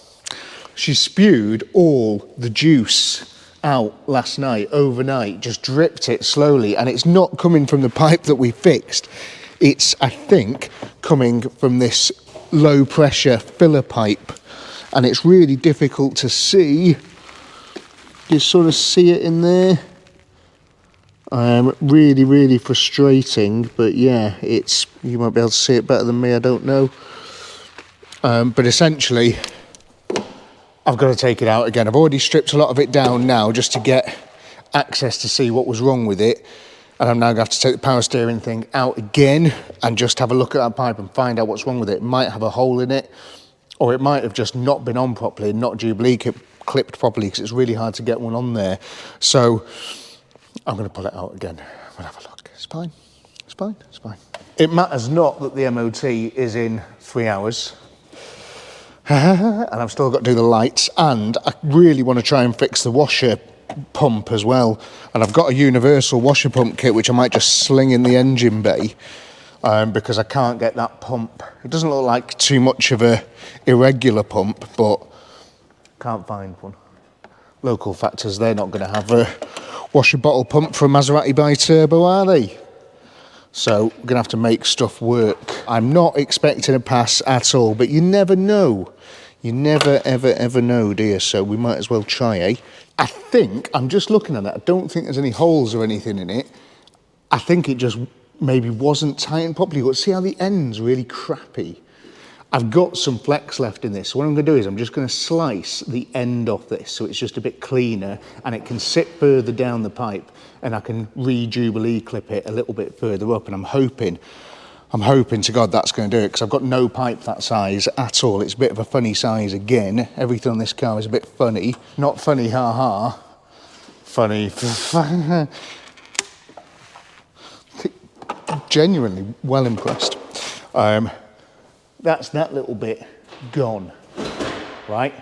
She spewed all the juice out last night, overnight, just dripped it slowly, and it's not coming from the pipe that we fixed. It's, I think, coming from this low pressure filler pipe, and it's really difficult to see. You sort of see it in there. Really, really frustrating, but yeah, it's, you might be able to see it better than me, I don't know. But essentially, I've got to take it out again. I've already stripped a lot of it down now just to get access to see what was wrong with it. And I'm now going to have to take the power steering thing out again and just have a look at that pipe and find out what's wrong with it. It might have a hole in it, or it might have just not been on properly, not Jubilee clipped properly, because it's really hard to get one on there. So I'm going to pull it out again. We'll have a look. It's fine. It's fine. It's fine. It matters not that the MOT is in 3 hours. And I've still got to do the lights, and I really want to try and fix the washer pump as well. And I've got a universal washer pump kit which I might just sling in the engine bay, because I can't get that pump. It doesn't look like too much of a irregular pump, but can't find one. Local Factors, they're not going to have a washer bottle pump for a Maserati Biturbo, are they? So we're going to have to make stuff work. I'm not expecting a pass at all, but you never know. You never, ever, ever know, do you? So we might as well try, eh? I think, I'm just looking at it, I don't think there's any holes or anything in it. I think it just maybe wasn't tightened properly. But see how the end's really crappy? I've got some flex left in this. So what I'm going to do is I'm just going to slice the end off this so it's just a bit cleaner and it can sit further down the pipe, and I can re-Jubilee clip it a little bit further up, and I'm hoping to God that's going to do it, because I've got no pipe that size at all. It's a bit of a funny size again. Everything on this car is a bit funny. Not funny, ha-ha. Funny. Genuinely well impressed. That's that little bit gone, right?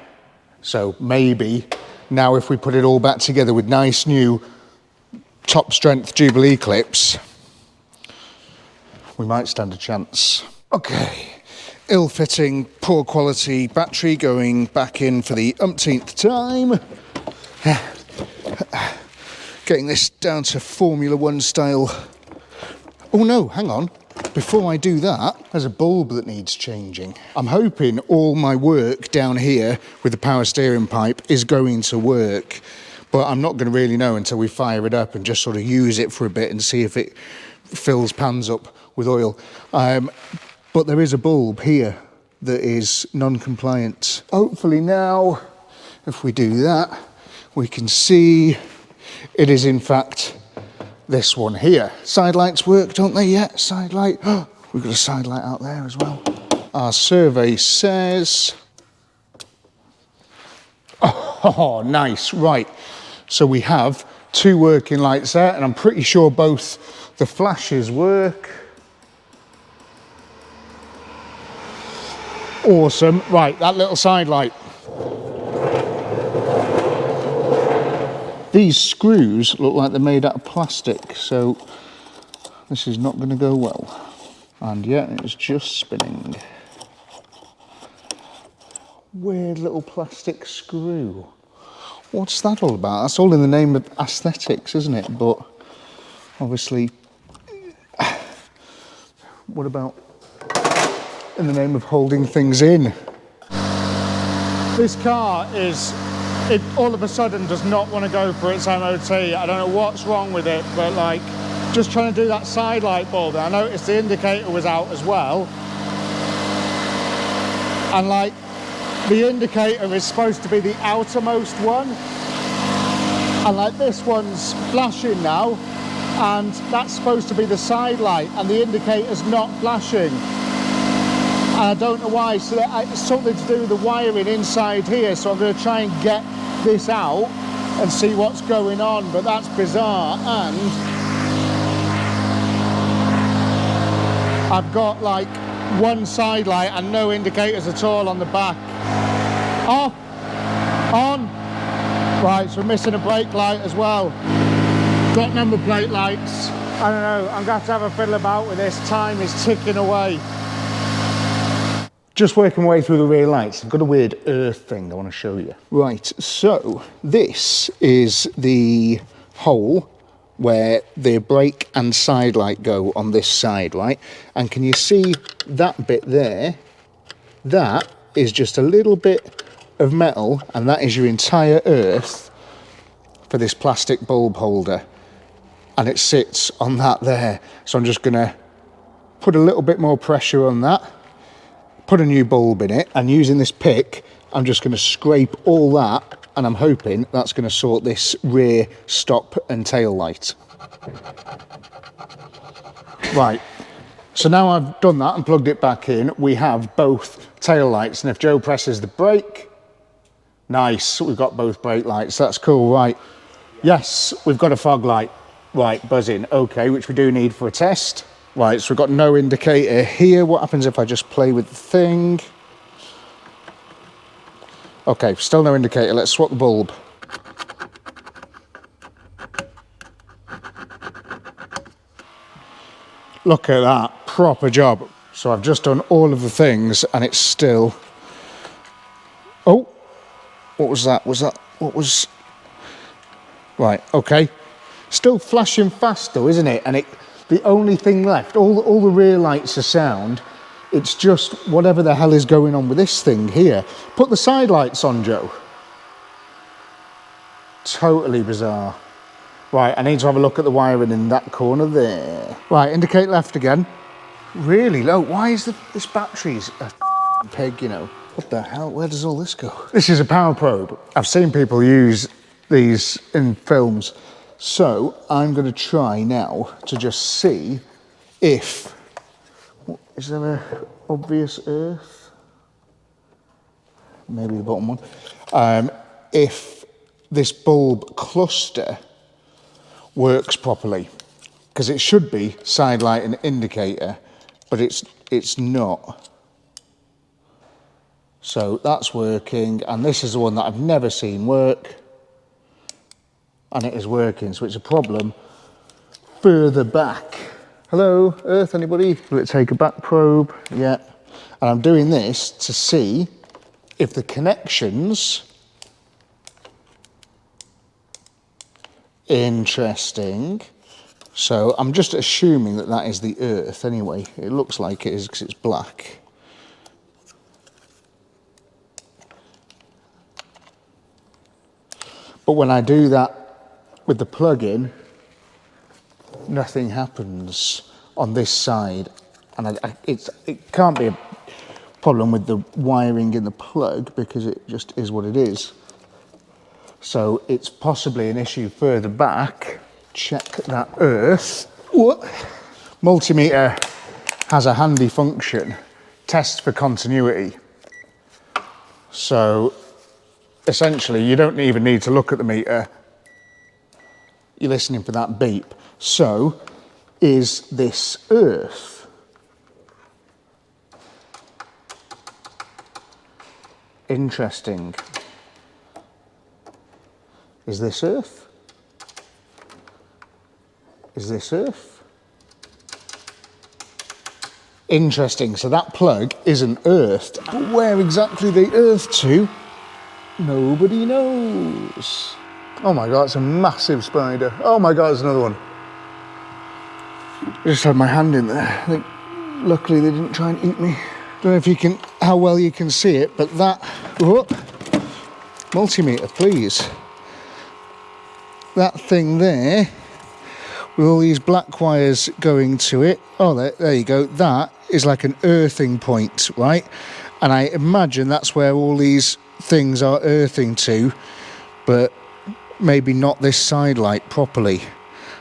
So maybe now if we put it all back together with nice new top strength Jubilee clips, we might stand a chance. Okay, ill-fitting, poor quality battery going back in for the umpteenth time. Getting this down to Formula One style. Oh no, hang on. Before I do that, there's a bulb that needs changing. I'm hoping all my work down here with the power steering pipe is going to work, but I'm not going to really know until we fire it up and just sort of use it for a bit and see if it fills pans up with oil. But there is a bulb here that is non-compliant. Hopefully now, if we do that, we can see it is in fact this one here. Side lights work, don't they? Yeah, side light. We've got a side light out there as well. Our survey says... Oh, nice, right. So we have 2 working lights there, and I'm pretty sure both the flashes work. Awesome. Right, that little side light. These screws look like they're made out of plastic, so this is not going to go well. And yeah, it's just spinning. Weird little plastic screw. What's that all about? That's all in the name of aesthetics, isn't it? But obviously, what about in the name of holding things in? This car is, it all of a sudden does not want to go for its MOT. I don't know what's wrong with it, but like, just trying to do that side light bulb. I noticed the indicator was out as well. And like, the indicator is supposed to be the outermost one. And like this one's flashing now, and that's supposed to be the side light, and the indicator's not flashing. And I don't know why, so it's something to do with the wiring inside here, so I'm going to try and get this out and see what's going on, but that's bizarre. And I've got like one side light and no indicators at all on the back. Off, on. Right, so we're missing a brake light as well. Got number plate lights. I don't know, I'm going to have a fiddle about with this. Time is ticking away. Just working my way through the rear lights. I've got a weird earth thing I want to show you. Right, so this is the hole where the brake and side light go on this side, right? And can you see that bit there? That is just a little bit of metal, and that is your entire earth for this plastic bulb holder, and it sits on that there. So I'm just gonna put a little bit more pressure on that, put a new bulb in it, and using this pick I'm just gonna scrape all that, and I'm hoping that's gonna sort this rear stop and tail light. Right, so now I've done that and plugged it back in, we have both tail lights, and if Joe presses the brake, nice, we've got both brake lights, that's cool. Right, yes, we've got a fog light, right, buzzing, okay, which we do need for a test. Right, so we've got no indicator here. What happens if I just play with the thing? Okay, still no indicator, let's swap the bulb. Look at that, proper job. So I've just done all of the things and it's still... Oh, what was that? What was... Right, okay. Still flashing fast though, isn't it? And the only thing left, all the rear lights are sound. It's just whatever the hell is going on with this thing here. Put the side lights on, Joe. Totally bizarre. Right, I need to have a look at the wiring in that corner there. Right, indicate left again. Really low. Why is this battery's a peg, you know? What the hell? Where does all this go? This is a power probe. I've seen people use these in films. So I'm going to try now to just see if... Is there an obvious earth? Maybe the bottom one. If this bulb cluster works properly, because it should be side light and indicator, but it's not. So that's working, and this is the one that I've never seen work, and it is working, so it's a problem further back. Hello, Earth, anybody? Will it take a back probe? Yeah. And I'm doing this to see if the connections... Interesting. So I'm just assuming that that is the Earth anyway. It looks like it is because it's black. But when I do that with the plug-in, nothing happens on this side. And it can't be a problem with the wiring in the plug because it just is what it is. So it's possibly an issue further back. Check that earth. What? Multimeter has a handy function, test for continuity. So essentially you don't even need to look at the meter. You're listening for that beep. So is this earth? Interesting. Is this earth? Is this earth? Interesting, so that plug isn't earthed. But where exactly they earthed to, nobody knows. Oh my God, it's a massive spider. Oh my God, there's another one. I just had my hand in there. I think luckily they didn't try and eat me. Don't know if you can, how well you can see it, but that, oh, multimeter, please. That thing there, with all these black wires going to it. Oh, there you go. That is like an earthing point, right? And I imagine that's where all these things are earthing to, but maybe not this side light properly.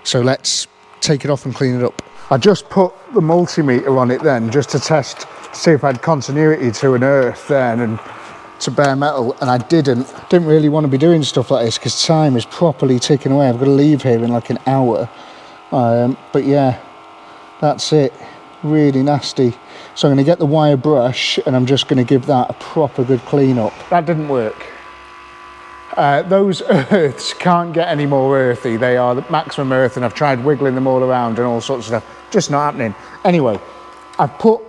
So let's take it off and clean it up. I just put the multimeter on it then, just to test, to see if I had continuity to an earth then and to bare metal, and I didn't really want to be doing stuff like this because time is properly ticking away. I've got to leave here in like an hour. But yeah, that's it. Really nasty. So I'm going to get the wire brush and I'm just going to give that a proper good clean up. That didn't work. Those earths can't get any more earthy. They are the maximum earth, and I've tried wiggling them all around and all sorts of stuff. Just not happening. Anyway, I've put,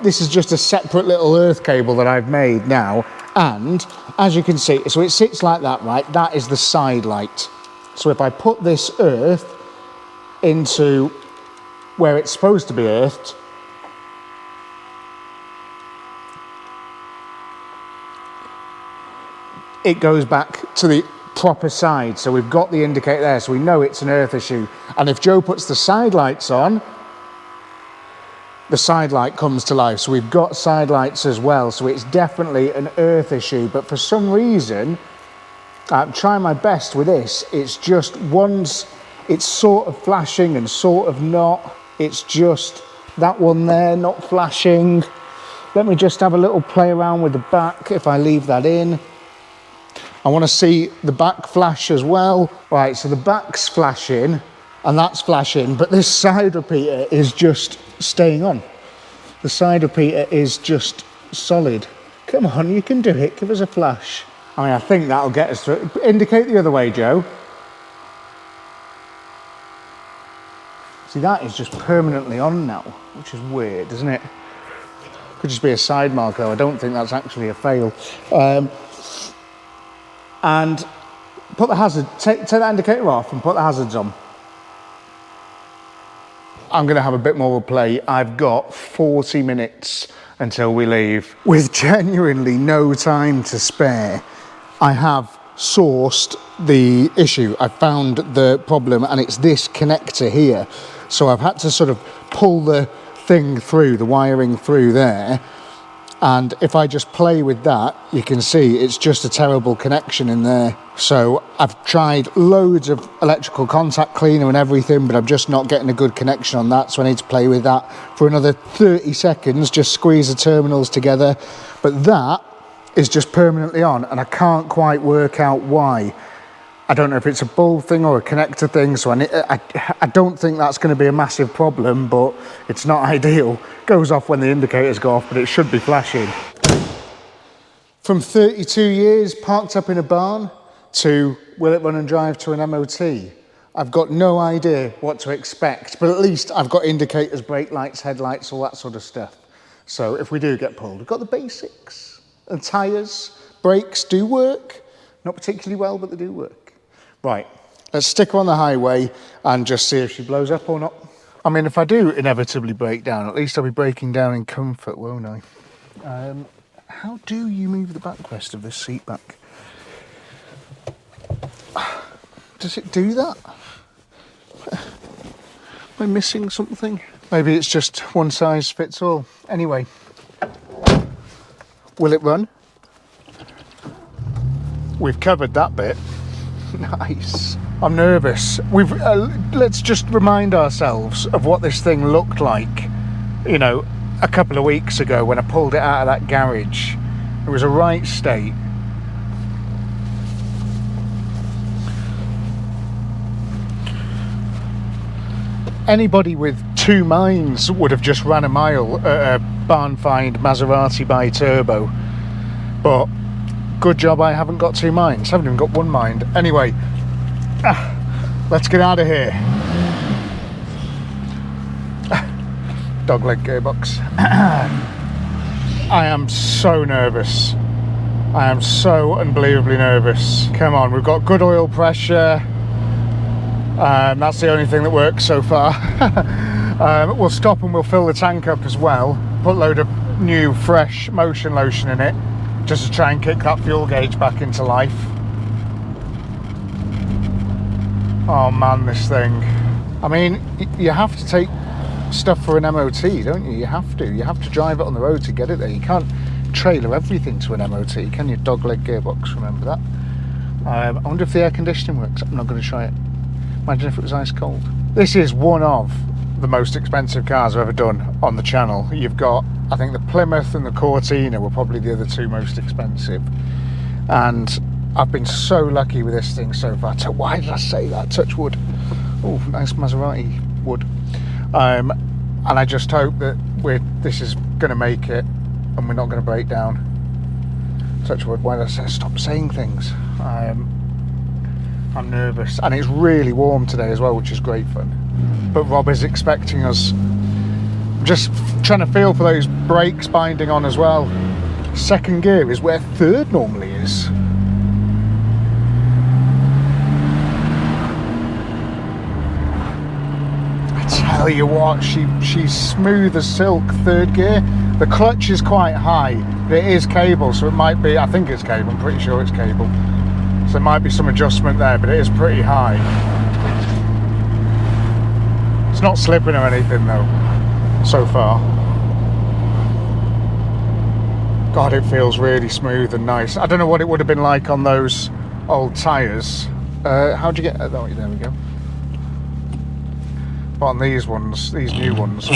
this is just a separate little earth cable that I've made now. And as you can see, so it sits like that, right? That is the side light. So if I put this earth into where it's supposed to be earthed, it goes back to the proper side. So we've got the indicator there, so we know it's an earth issue. And if Joe puts the side lights on, the side light comes to life. So we've got side lights as well. So it's definitely an earth issue. But for some reason, I'm trying my best with this. It's just once it's sort of flashing and sort of not. It's just that one there not flashing. Let me just have a little play around with the back if I leave that in. I want to see the back flash as well. Right, so the back's flashing and that's flashing, but this side repeater is just staying on. The side repeater is just solid. Come on, you can do it. Give us a flash. I mean, I think that'll get us through. Indicate the other way, Joe. See, that is just permanently on now, which is weird, isn't it? Could just be a side mark, though. I don't think that's actually a fail. And put the hazard, take that indicator off and put the hazards on. I'm going to have a bit more of a play. I've got 40 minutes until we leave. With genuinely no time to spare, I have sourced the issue. I found the problem, and it's this connector here. So I've had to sort of pull the thing through, the wiring through there. And if I just play with that, you can see it's just a terrible connection in there. So I've tried loads of electrical contact cleaner and everything, but I'm just not getting a good connection on that. So I need to play with that for another 30 seconds, just squeeze the terminals together. But that is just permanently on, and I can't quite work out why. I don't know if it's a bulb thing or a connector thing, so I don't think that's going to be a massive problem, but it's not ideal. Goes off when the indicators go off, but it should be flashing. From 32 years parked up in a barn to will it run and drive to an MOT? I've got no idea what to expect, but at least I've got indicators, brake lights, headlights, all that sort of stuff. So if we do get pulled, we've got the basics. And tyres, brakes do work. Not particularly well, but they do work. Right, let's stick her on the highway and just see if she blows up or not. I mean, if I do inevitably break down, at least I'll be breaking down in comfort, won't I? How do you move the backrest of this seat back? Does it do that? Am I missing something? Maybe it's just one size fits all. Anyway, will it run? We've covered that bit. Nice. I'm nervous. Let's just remind ourselves of what this thing looked like, you know, a couple of weeks ago when I pulled it out of that garage. It was a right state. Anybody with 2 minds would have just ran a mile at a barn find Maserati Biturbo, but good job I haven't got 2 minds. I haven't even got 1 mind. Anyway, let's get out of here. Dogleg gearbox. I am so nervous. I am so unbelievably nervous. Come on, we've got good oil pressure. That's the only thing that works so far. We'll stop and we'll fill the tank up as well. Put a load of new fresh motion lotion in it, just to try and kick that fuel gauge back into life. Oh man, this thing. I mean, you have to take stuff for an MOT, don't you? You have to drive it on the road to get it there. You can't trailer everything to an MOT, can you? Dogleg gearbox, remember that? I wonder if the air conditioning works. I'm not going to try it. Imagine if it was ice cold. This is one of the most expensive cars I've ever done on the channel. You've got, I think the Plymouth and the Cortina were probably the other 2 most expensive. And I've been so lucky with this thing so far. So why did I say that? Touch wood. Oh, nice Maserati wood. And I just hope that this is going to make it and we're not going to break down. Touch wood. Why did I say stop saying things? I'm nervous, and it's really warm today as well, which is great fun. But Rob is expecting us. I'm just trying to feel for those brakes binding on as well. 2nd gear is where 3rd normally is. I tell you what, she's smooth as silk, 3rd gear. The clutch is quite high, but it is cable, so it might be, I think it's cable, I'm pretty sure it's cable. So there might be some adjustment there, but it is pretty high. It's not slipping or anything though, so far. God, it feels really smooth and nice. I don't know what it would have been like on those old tyres. How'd you get, oh, there we go. But on these ones, these new ones,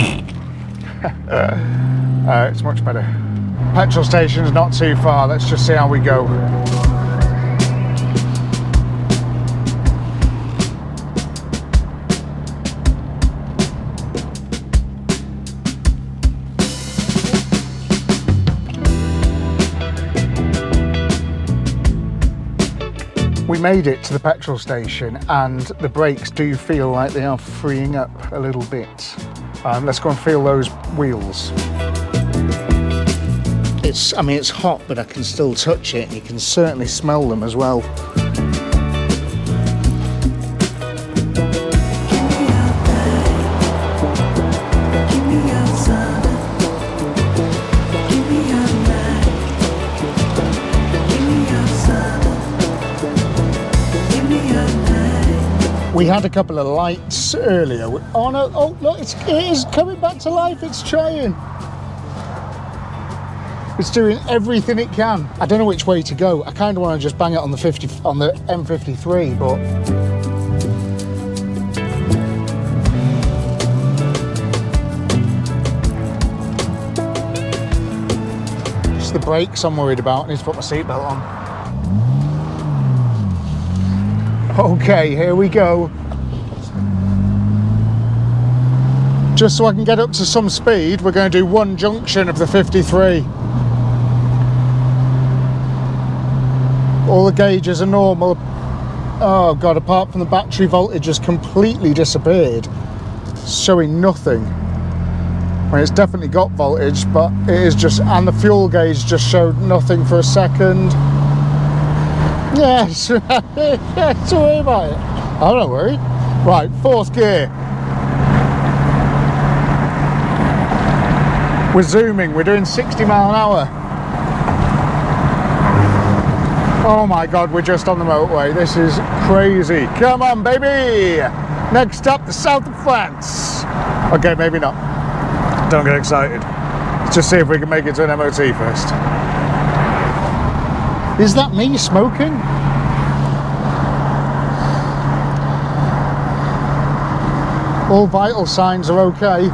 it's much better. Petrol station's not too far, let's just see how we go. We made it to the petrol station and the brakes do feel like they are freeing up a little bit. Let's go and feel those wheels. I mean, it's hot, but I can still touch it. You can certainly smell them as well. We had a couple of lights earlier. Oh no, oh look, it is coming back to life, it's trying. It's doing everything it can. I don't know which way to go. I kind of want to just bang it on the M53, but it's the brakes I'm worried about. I need to put my seatbelt on. Okay, here we go. Just so I can get up to some speed, we're going to do one junction of the 53. All the gauges are normal. Oh God, apart from the battery voltage has completely disappeared. It's showing nothing. I mean, it's definitely got voltage, but it is just, and the fuel gauge just showed nothing for a second. Yes, don't worry about it. I'm not worried. Right, 4th gear. We're zooming, we're doing 60 mile an hour. Oh my God, we're just on the motorway. This is crazy. Come on, baby. Next up, the south of France. Okay, maybe not. Don't get excited. Let's just see if we can make it to an MOT first. Is that me smoking? All vital signs are okay.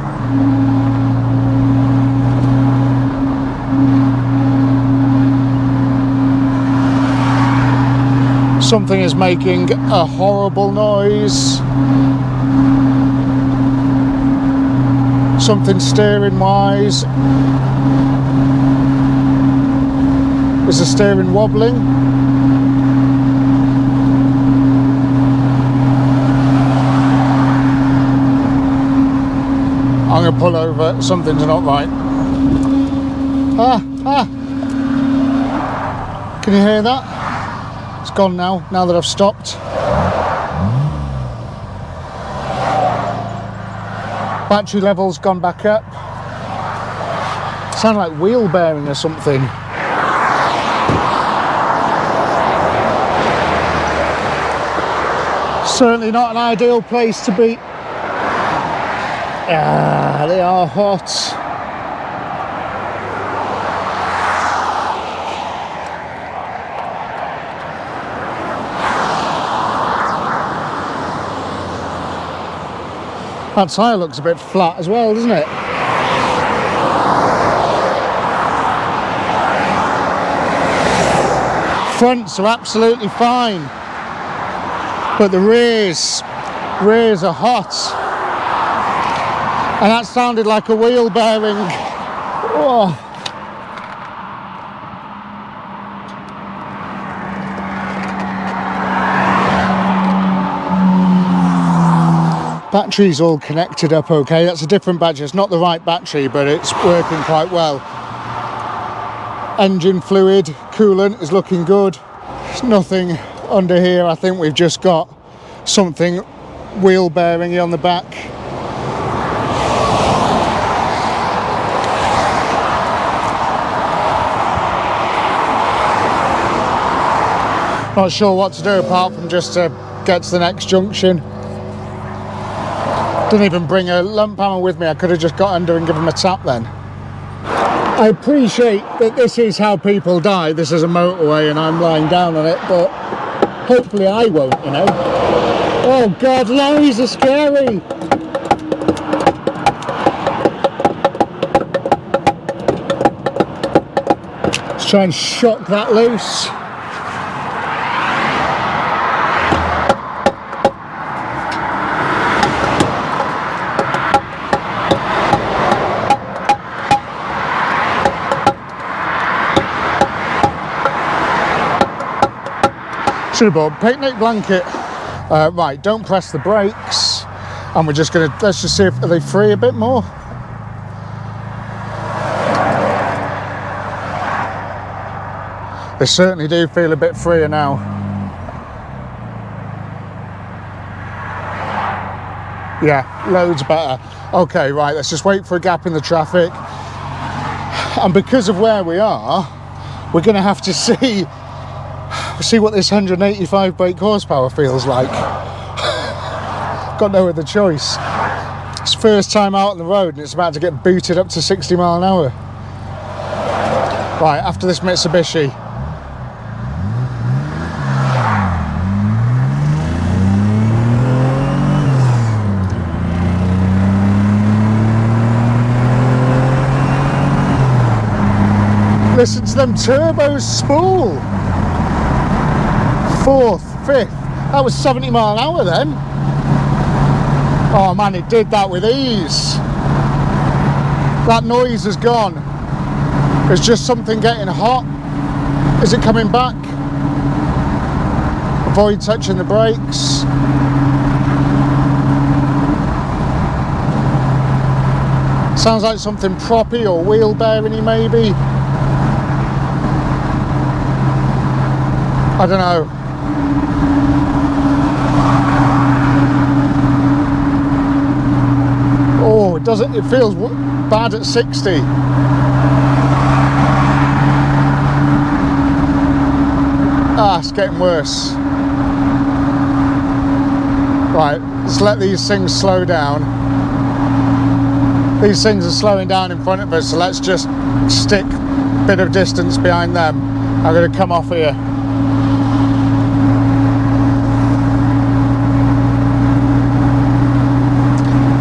Something is making a horrible noise. Something steering wise. Is the steering wobbling? I'm going to pull over. Something's not right. Can you hear that? It's gone now that I've stopped. Battery level's gone back up. Sound like wheel bearing or something. Certainly not an ideal place to be. They are hot. That tyre looks a bit flat as well, doesn't it? Fronts are absolutely fine, but the rears are hot. And that sounded like a wheel bearing. Oh. Battery's all connected up okay. That's a different battery. It's not the right battery, but it's working quite well. Engine fluid, coolant is looking good. There's nothing under here. I think we've just got something wheel bearingy on the back. Not sure what to do apart from just to get to the next junction. Didn't even bring a lump hammer with me. I could have just got under and given him a tap then. I appreciate that this is how people die. This is a motorway and I'm lying down on it, but hopefully I won't, you know. Oh God, lorries are scary. Let's try and shock that loose. Should have bought a picnic blanket. Right, don't press the brakes. And we're just gonna, let's just see if are they free a bit more. They certainly do feel a bit freer now. Yeah, loads better. Okay, right, let's just wait for a gap in the traffic. And because of where we are, we're gonna have to see what this 185 brake horsepower feels like. Got no other choice. It's first time out on the road and it's about to get booted up to 60 mile an hour. Right, after this Mitsubishi. Listen to them turbos spool. Fourth, fifth, that was 70 mile an hour then. Oh man, it did that with ease. That noise is gone. There's just something getting hot. Is it coming back? Avoid touching the brakes. Sounds like something proppy or wheel bearingy maybe. I don't know. Oh, it doesn't. It feels bad at 60. Ah, it's getting worse. Right, let's let these things slow down. These things are slowing down in front of us, so let's just stick a bit of distance behind them. I'm going to come off here.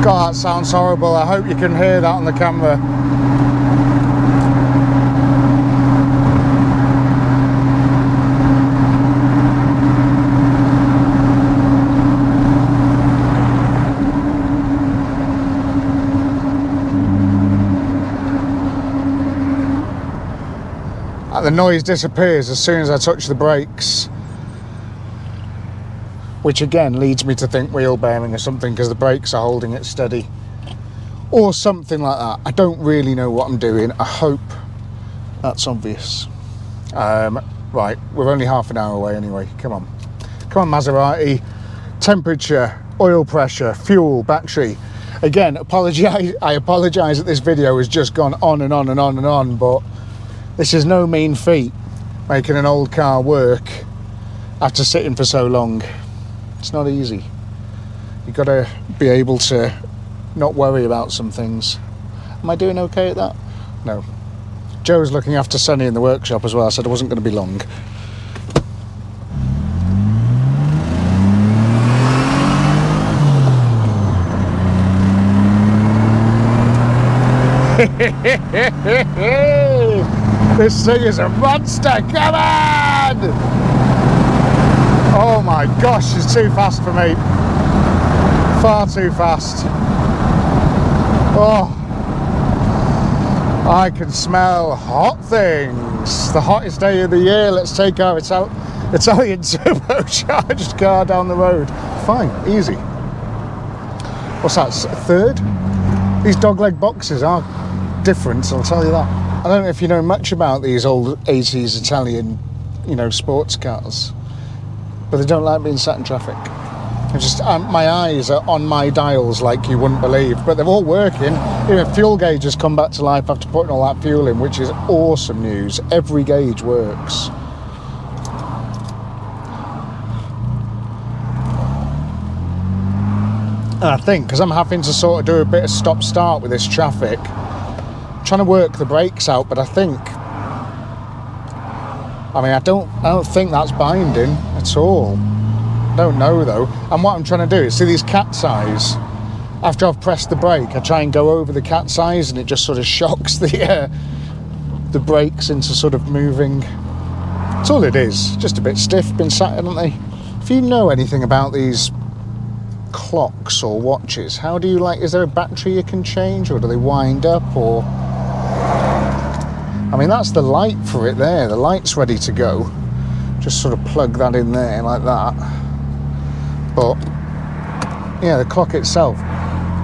God, that sounds horrible. I hope you can hear that on the camera. The noise disappears as soon as I touch the brakes, which again leads me to think wheel bearing or something, because the brakes are holding it steady or something like that. I don't really know what I'm doing. I hope that's obvious. Right, we're only half an hour away anyway. Come on Maserati. Temperature, oil pressure, fuel, battery. Again, I apologise that this video has just gone on and on and on and on, but this is no mean feat, making an old car work after sitting for so long. It's not easy. You've got to be able to not worry about some things. Am I doing okay at that? No. Joe's looking after Sonny in the workshop as well. I said I wasn't going to be long. This thing is a monster, come on! Oh my gosh, it's too fast for me. Far too fast. Oh, I can smell hot things. The hottest day of the year. Let's take our Italian turbocharged car down the road. Fine, easy. What's that, third? These dogleg boxes are different, I'll tell you that. I don't know if you know much about these old 80s Italian, sports cars, but they don't like being sat in traffic. My eyes are on my dials like you wouldn't believe, but they're all working. Fuel gauge has come back to life after putting all that fuel in, which is awesome news. Every gauge works. And I think, because I'm having to sort of do a bit of stop-start with this traffic, trying to work the brakes out, but I don't think that's binding at all. I don't know though. And what I'm trying to do is see these cat's eyes. After I've pressed the brake, I try and go over the cat's eyes, and it just sort of shocks the brakes into sort of moving. That's all it is. Just a bit stiff, been sat, haven't they? If you know anything about these clocks or watches, how do you is there a battery you can change, or do they wind up, or? That's the light for it there. The light's ready to go. Just sort of plug that in there like that. But yeah, the clock itself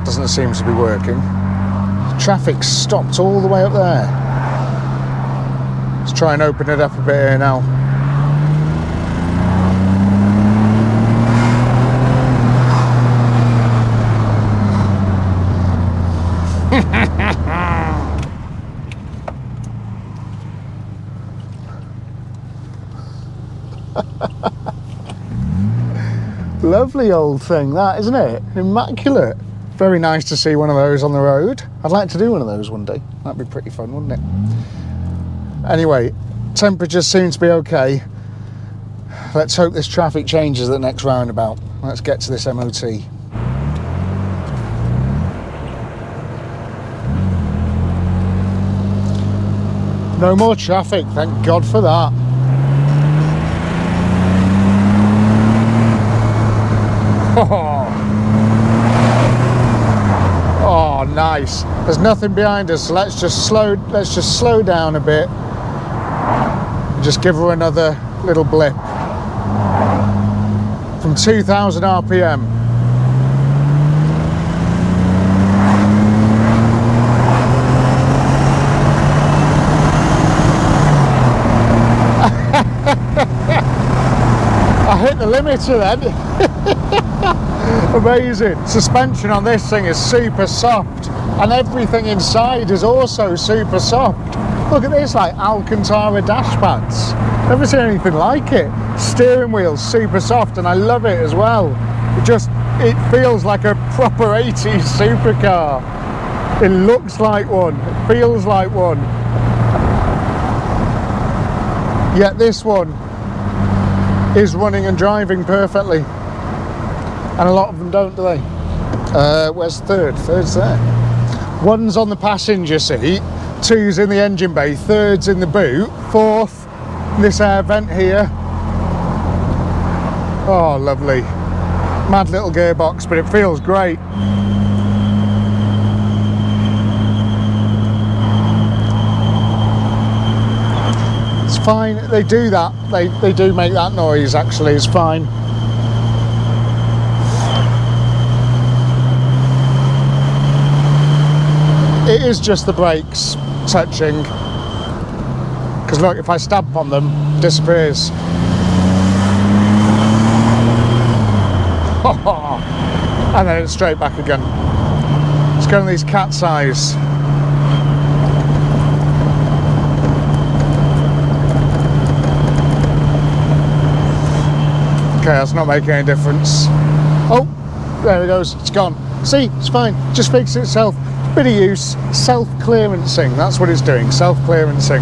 doesn't seem to be working. Traffic's stopped all the way up there. Let's try and open it up a bit here now. Lovely old thing that, isn't it? Immaculate. Very nice to see one of those on the road. I'd like to do one of those one day. That'd be pretty fun, wouldn't it? Anyway, temperature seems to be okay. Let's hope this traffic changes at the next roundabout. Let's get to this MOT. No more traffic, thank God for that. Oh, nice. There's nothing behind us, so let's just slow down a bit. Just give her another little blip. From 2,000 RPM. I hit the limiter then. Amazing. Suspension on this thing is super soft, and everything inside is also super soft. Look at this, like Alcantara dash pads. Never seen anything like it. Steering wheel super soft, and I love it as well. It feels like a proper 80s supercar. It looks like one, it feels like one. Yet this one is running and driving perfectly. And a lot of them don't, do they? Where's third? Third's there. One's on the passenger seat, two's in the engine bay, third's in the boot, fourth, this air vent here. Oh, lovely. Mad little gearbox, but it feels great. It's fine, they do that. They do make that noise, actually, it's fine. It is just the brakes touching. Because look, if I stamp on them, it disappears. And then it's straight back again. Let's go on these cat's eyes. Okay, that's not making any difference. Oh, there it goes, it's gone. See, it's fine, just fixes itself. Bit of use, self-clearancing, that's what it's doing, self-clearancing.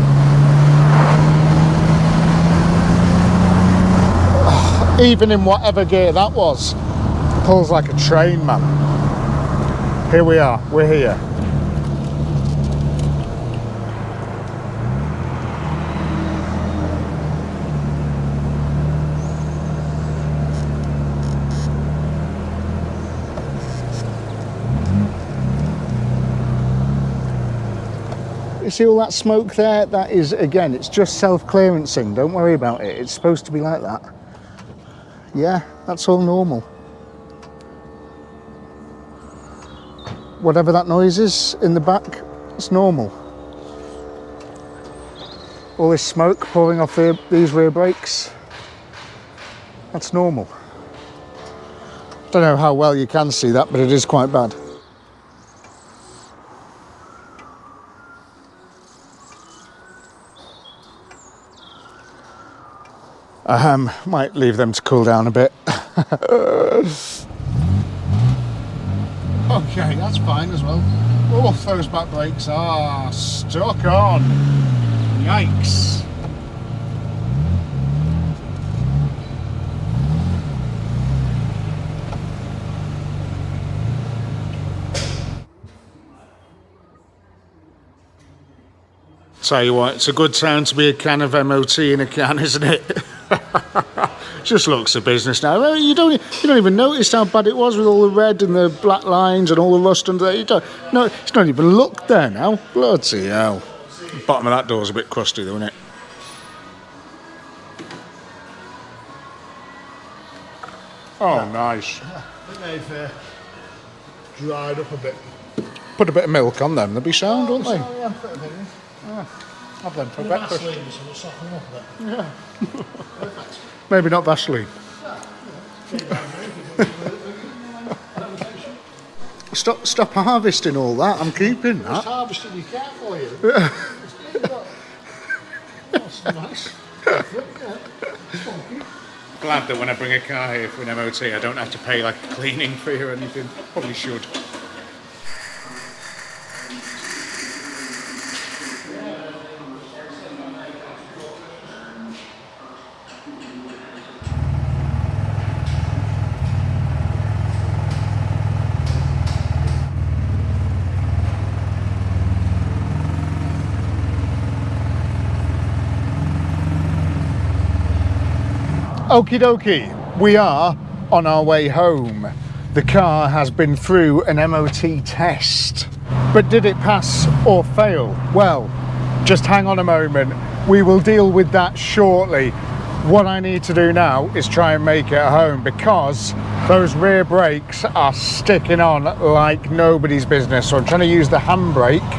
Even in whatever gear that was, it pulls like a train, man. Here we are, we're here. You see all that smoke there? That is, again, it's just self-clearancing. Don't worry about it. It's supposed to be like that. Yeah, that's all normal. Whatever that noise is in the back, it's normal. All this smoke pouring off these rear brakes, that's normal. Don't know how well you can see that, but it is quite bad. Might leave them to cool down a bit. Okay, that's fine as well. Oh, those back brakes are stuck on. Yikes. Tell you what, it's a good time to be a can of MOT in a can, isn't it? Just looks of business now. You don't even notice how bad it was with all the red and the black lines and all the rust under there. It's not even looked there now. Bloody hell. The bottom of that door's a bit crusty though, isn't it? Oh, nice. I think they've dried up a bit. Put a bit of milk on them, they'll be sound, won't they? Yeah, have them for breakfast. Vaseline, so we'll soften them up a bit. Yeah. Perfect. Maybe not Vaseline. Stop harvesting all that. I'm keeping that. Just harvesting your cat for you. That's nice. Glad that when I bring a car here for an MOT, I don't have to pay like a cleaning fee or anything. Probably should. Okie dokie, we are on our way home. The car has been through an MOT test, but did it pass or fail? Well, just hang on a moment. We will deal with that shortly. What I need to do now is try and make it home because those rear brakes are sticking on like nobody's business. So I'm trying to use the handbrake,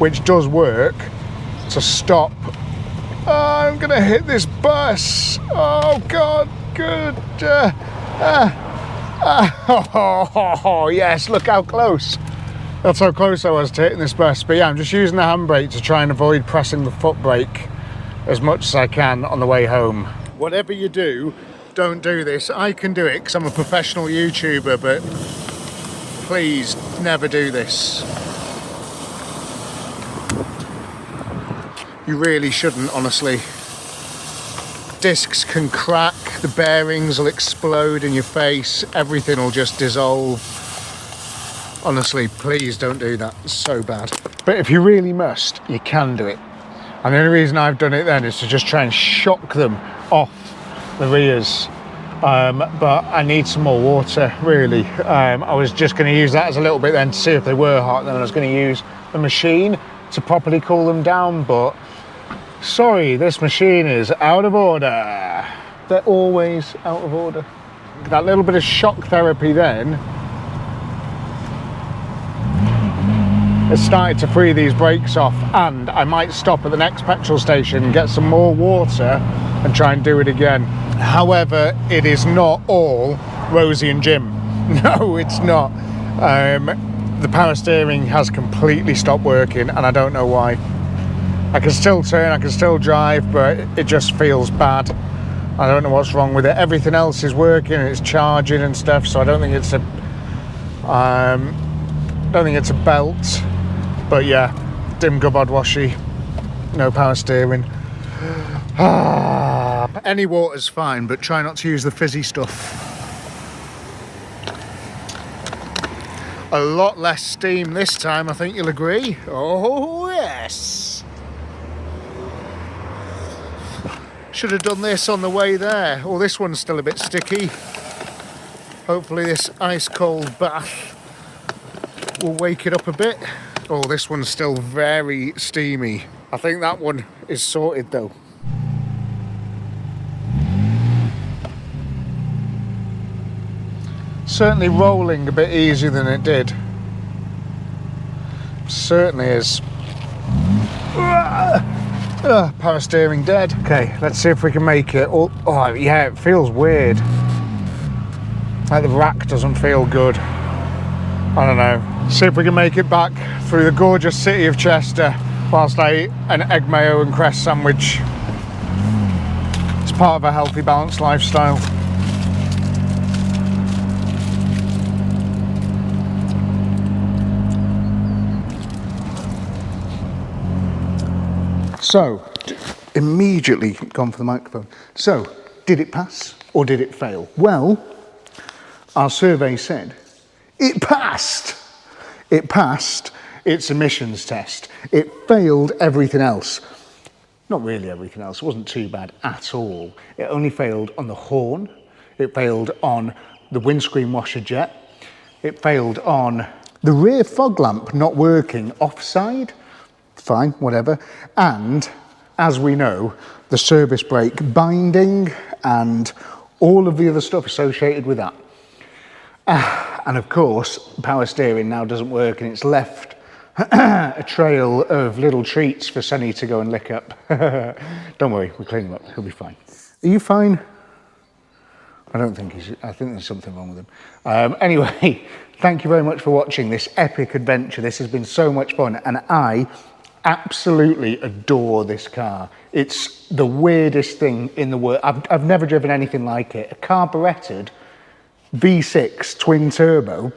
which does work, to stop. I'm gonna hit this bus. Oh God, good. Oh, yes, look how close. That's how close I was to hitting this bus. But yeah, I'm just using the handbrake to try and avoid pressing the foot brake as much as I can on the way home. Whatever you do, don't do this. I can do it because I'm a professional YouTuber, but please never do this. You really shouldn't, honestly. Discs can crack, the bearings will explode in your face, everything will just dissolve. Honestly, please don't do that, it's so bad. But if you really must, you can do it. And the only reason I've done it then is to just try and shock them off the rears. But I need some more water, really. I was just going to use that as a little bit then to see if they were hot, and then I was going to use the machine to properly cool them down, but sorry, this machine is out of order. They're always out of order. That little bit of shock therapy then has started to free these brakes off, and I might stop at the next petrol station and get some more water and try and do it again. However, it is not all Rosie and Jim. No, it's not. The power steering has completely stopped working, and I don't know why. I can still turn, I can still drive, but it just feels bad. I don't know what's wrong with it. Everything else is working, and it's charging and stuff, so I don't think it's a belt. But yeah, dim gubbod washy, no power steering. Any water's fine, but try not to use the fizzy stuff. A lot less steam this time, I think you'll agree. Oh yes! Should have done this on the way there. Oh, this one's still a bit sticky. Hopefully this ice cold bath will wake it up a bit. Oh, this one's still very steamy. I think that one is sorted though. Certainly rolling a bit easier than it did. Certainly is. Power steering dead. Okay, let's see if we can make it. Oh yeah, it feels weird. Like the rack doesn't feel good. I don't know. See if we can make it back through the gorgeous city of Chester whilst I eat an egg mayo and cress sandwich. It's part of a healthy, balanced lifestyle. So, immediately gone for the microphone. So, did it pass or did it fail? Well, our survey said it passed. It passed its emissions test. It failed everything else. Not really everything else, it wasn't too bad at all. It only failed on the horn. It failed on the windscreen washer jet. It failed on the rear fog lamp not working offside. Fine, whatever. And as we know, the service brake binding and all of the other stuff associated with that. And of course, power steering now doesn't work, and it's left a trail of little treats for Sonny to go and lick up. Don't worry, we'll clean him up, he'll be fine. Are you fine? I don't think I think there's something wrong with him. Anyway, thank you very much for watching this epic adventure. This has been so much fun, and I absolutely adore this car. It's the weirdest thing in the world. I've never driven anything like it. A carburetted V6 twin turbo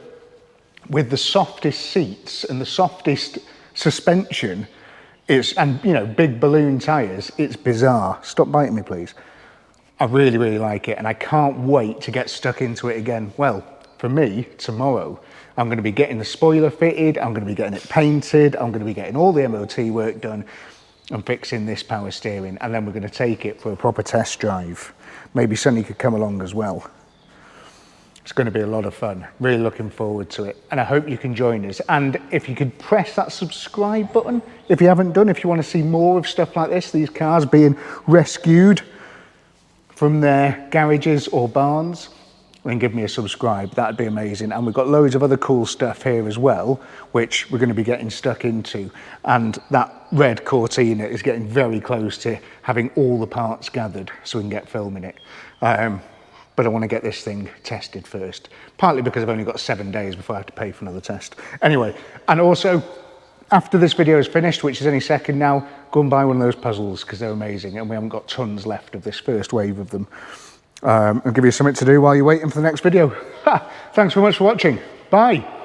with the softest seats and the softest suspension and you know, big balloon tires. It's bizarre. Stop biting me, please. I really, really like it, and I can't wait to get stuck into it again. Well, for me, tomorrow, I'm going to be getting the spoiler fitted, I'm going to be getting it painted, I'm going to be getting all the MOT work done and fixing this power steering, and then we're going to take it for a proper test drive. Maybe Sonny could come along as well. It's going to be a lot of fun. Really looking forward to it, and I hope you can join us. And if you could press that subscribe button, if you haven't done, if you want to see more of stuff like this, these cars being rescued from their garages or barns, then give me a subscribe. That'd be amazing. And we've got loads of other cool stuff here as well, which we're going to be getting stuck into. And that red Cortina is getting very close to having all the parts gathered so we can get filming it. but I want to get this thing tested first. Partly because I've only got 7 days before I have to pay for another test. Anyway, and also, after this video is finished, which is any second now, go and buy one of those puzzles because they're amazing and we haven't got tons left of this first wave of them. I'll give you something to do while you're waiting for the next video. Thanks very much for watching. Bye.